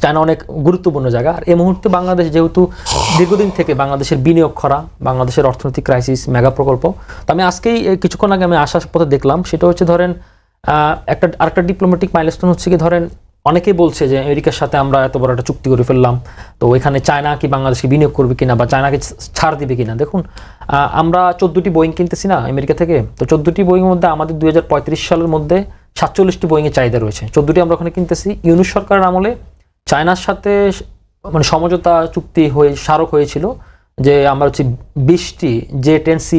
চায়না অনেক গুরুত্বপূর্ণ জায়গা। আর এই মুহূর্তে বাংলাদেশ যেহেতু দীর্ঘদিন থেকে বাংলাদেশের বিনিয়োগ খরা, বাংলাদেশের অর্থনৈতিক ক্রাইসিস, মেগা প্রকল্প। তো আমি আজকেই কিছুক্ষণ আগে আমি আসার পথে দেখলাম, সেটা হচ্ছে ধরেন আরেকটা ডিপ্লোম্যাটিক মাইলস্টোন হচ্ছে কি, ধরেন অনেকেই বলছে যে আমেরিকার সাথে আমরা এত বড় একটা চুক্তি করে ফেললাম, তো এখানে চায়না কি বাংলাদেশকে বিনিয়োগ করবে কিনা বা চায়নাকে ছাড় দিবে কিনা। দেখুন, আমরা 14টি বোয়িং কিনতেছি না আমেরিকা থেকে, তো 14টি বোয়িংয়ের মধ্যে আমাদের 2035 সালের মধ্যে 47টি বোয়িংয়ের চাহিদা রয়েছে, 14টি আমরা ওখানে কিনতেছি। ইউনুস সরকারের আমলে চায়নার সাথে সমঝোতা চুক্তি স্মারক হয়েছিল যে আমরা হচ্ছে 20টি J-10C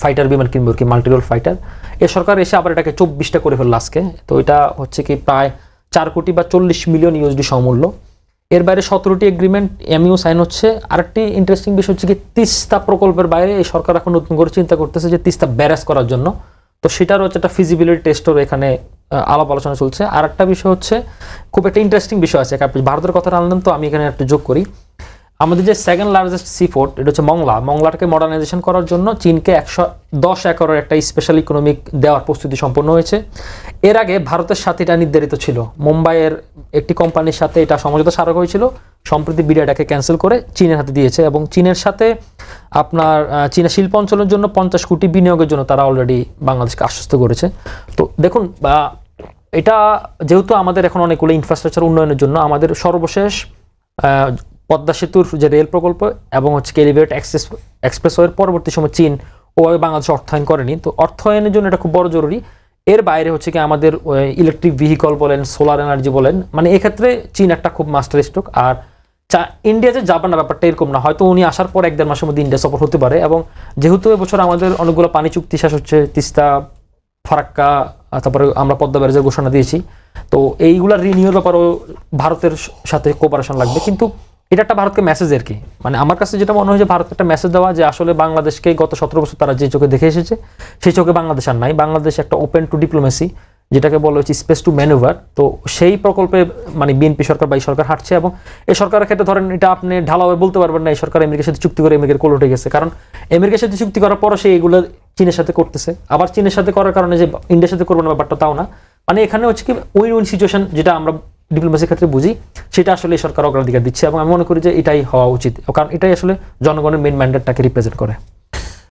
ফাইটার বিমান কিনবো, কি মাল্টিরোল ফাইটার। এ সরকার এসে আবার এটাকে 24টা করে ফেললো আজকে। তো এটা হচ্ছে কি প্রায় 4 কোটি বা 40 মিলিয়ন USD সমমূল্য। এর বাইরে 17টি এগ্রিমেন্ট এমইউ সাইন হচ্ছে। আরেকটি ইন্টারেস্টিং বিষয় হচ্ছে কি তিস্তা প্রকল্পের বাইরে এই সরকার এখন নতুন করে চিন্তা করতেছে যে তিস্তা ব্যারাজ করার জন্য, তো সেটার হচ্ছে একটা ফিজিবিলিটি টেস্টও এখানে আলাপ আলোচনা চলছে। আর একটা বিষয় হচ্ছে খুব একটা ইন্টারেস্টিং বিষয় আছে, আপনি ভারতের কথা আনলেন তো আমি এখানে একটা যোগ করি। আমাদের যে সেকেন্ড লার্জেস্ট সি পোর্ট এটা হচ্ছে মংলাটাকে মডার্নাইজেশন করার জন্য চীনকে 110 একরের একটা স্পেশাল ইকোনমিক দেওয়ার প্রস্তুতি সম্পন্ন হয়েছে। এর আগে ভারতের সাথে এটা নির্ধারিত ছিল, মুম্বাইয়ের একটি কোম্পানির সাথে এটা সমঝোতা স্মারক হয়েছিল, সম্প্রতি বিডিআইটাকে ক্যান্সেল করে চীনের হাতে দিয়েছে এবং চীনের সাথে আপনার চীনা শিল্প অঞ্চলের জন্য 50 কোটি বিনিয়োগের জন্য তারা অলরেডি বাংলাদেশকে আশ্বস্ত করেছে। তো দেখুন এটা যেহেতু আমাদের এখন অনেকগুলো ইনফ্রাস্ট্রাকচার উন্নয়নের জন্য আমাদের সর্বশেষ পদ্মা সেতুর যে রেল প্রকল্প এবং হচ্ছে এলিভেটেড এক্সপ্রেসওয়ের পরবর্তী সময় চীন ওভাবে বাংলাদেশ অর্থায়ন করেনি, তো অর্থায়নের জন্য এটা খুব বড় জরুরি। এর বাইরে হচ্ছে কি আমাদের ইলেকট্রিক ভেহিকল বলেন, সোলার এনার্জি বলেন, মানে এক্ষেত্রে চীন একটা খুব মাস্টার স্ট্রোক। আর ইন্ডিয়া যে যাবে না ব্যাপারটা এরকম না, হয়তো উনি আসার পর 1-1.5 মাসের মধ্যে ইন্ডিয়া সফর হতে পারে। এবং যেহেতু এবছর আমাদের অনেকগুলো পানি চুক্তি শেষ হচ্ছে, তিস্তা, ফারাক্কা, তারপরে আমরা পদ্মা ব্যারেজের ঘোষণা দিয়েছি, তো এইগুলা রিনিউর ব্যাপারেও ভারতের সাথে কোঅপারেশন লাগবে। কিন্তু এটা একটা ভারতকে মেসেজ আর কি, মানে আমার কাছে যেটা মনে হয় যে ভারতকে একটা মেসেজ দেওয়া যে আসলে বাংলাদেশকে গত 17 বছর তারা যে চোখে দেখে এসেছে সেই চোখে বাংলাদেশ আর নাই। বাংলাদেশ একটা ওপেন টু ডিপ্লোমেসি, যেটাকে বলা হচ্ছে স্পেস টু ম্যানুভার, তো সেই প্রকল্পে মানে বিএনপি সরকার বা এই সরকার হাঁটছে। এবং এই সরকারের ক্ষেত্রে ধরেন এটা আপনি ঢালাওভাবে বলতে পারবেন না এই সরকার আমেরিকার সাথে চুক্তি করে আমেরিকার কোল উঠে গেছে, কারণ আমেরিকার সাথে চুক্তি করার পরও সে এগুলো চীনের সাথে করতেছে, আবার চীনের সাথে করার কারণে যে ইন্ডিয়ার সাথে করবে না ব্যাপারটা তাও না। মানে এখানে হচ্ছে কি উইন উইন সিচুয়েশন যেটা আমরা ডিপ্লোমেসির ক্ষেত্রে বুঝি, সেটা আসলে এই সরকার অগ্রাধিকার দিচ্ছে এবং আমি মনে করি যে এটাই হওয়া উচিত, কারণ এটাই আসলে জনগণের মেইন ম্যান্ডেটটাকে রিপ্রেজেন্ট করে।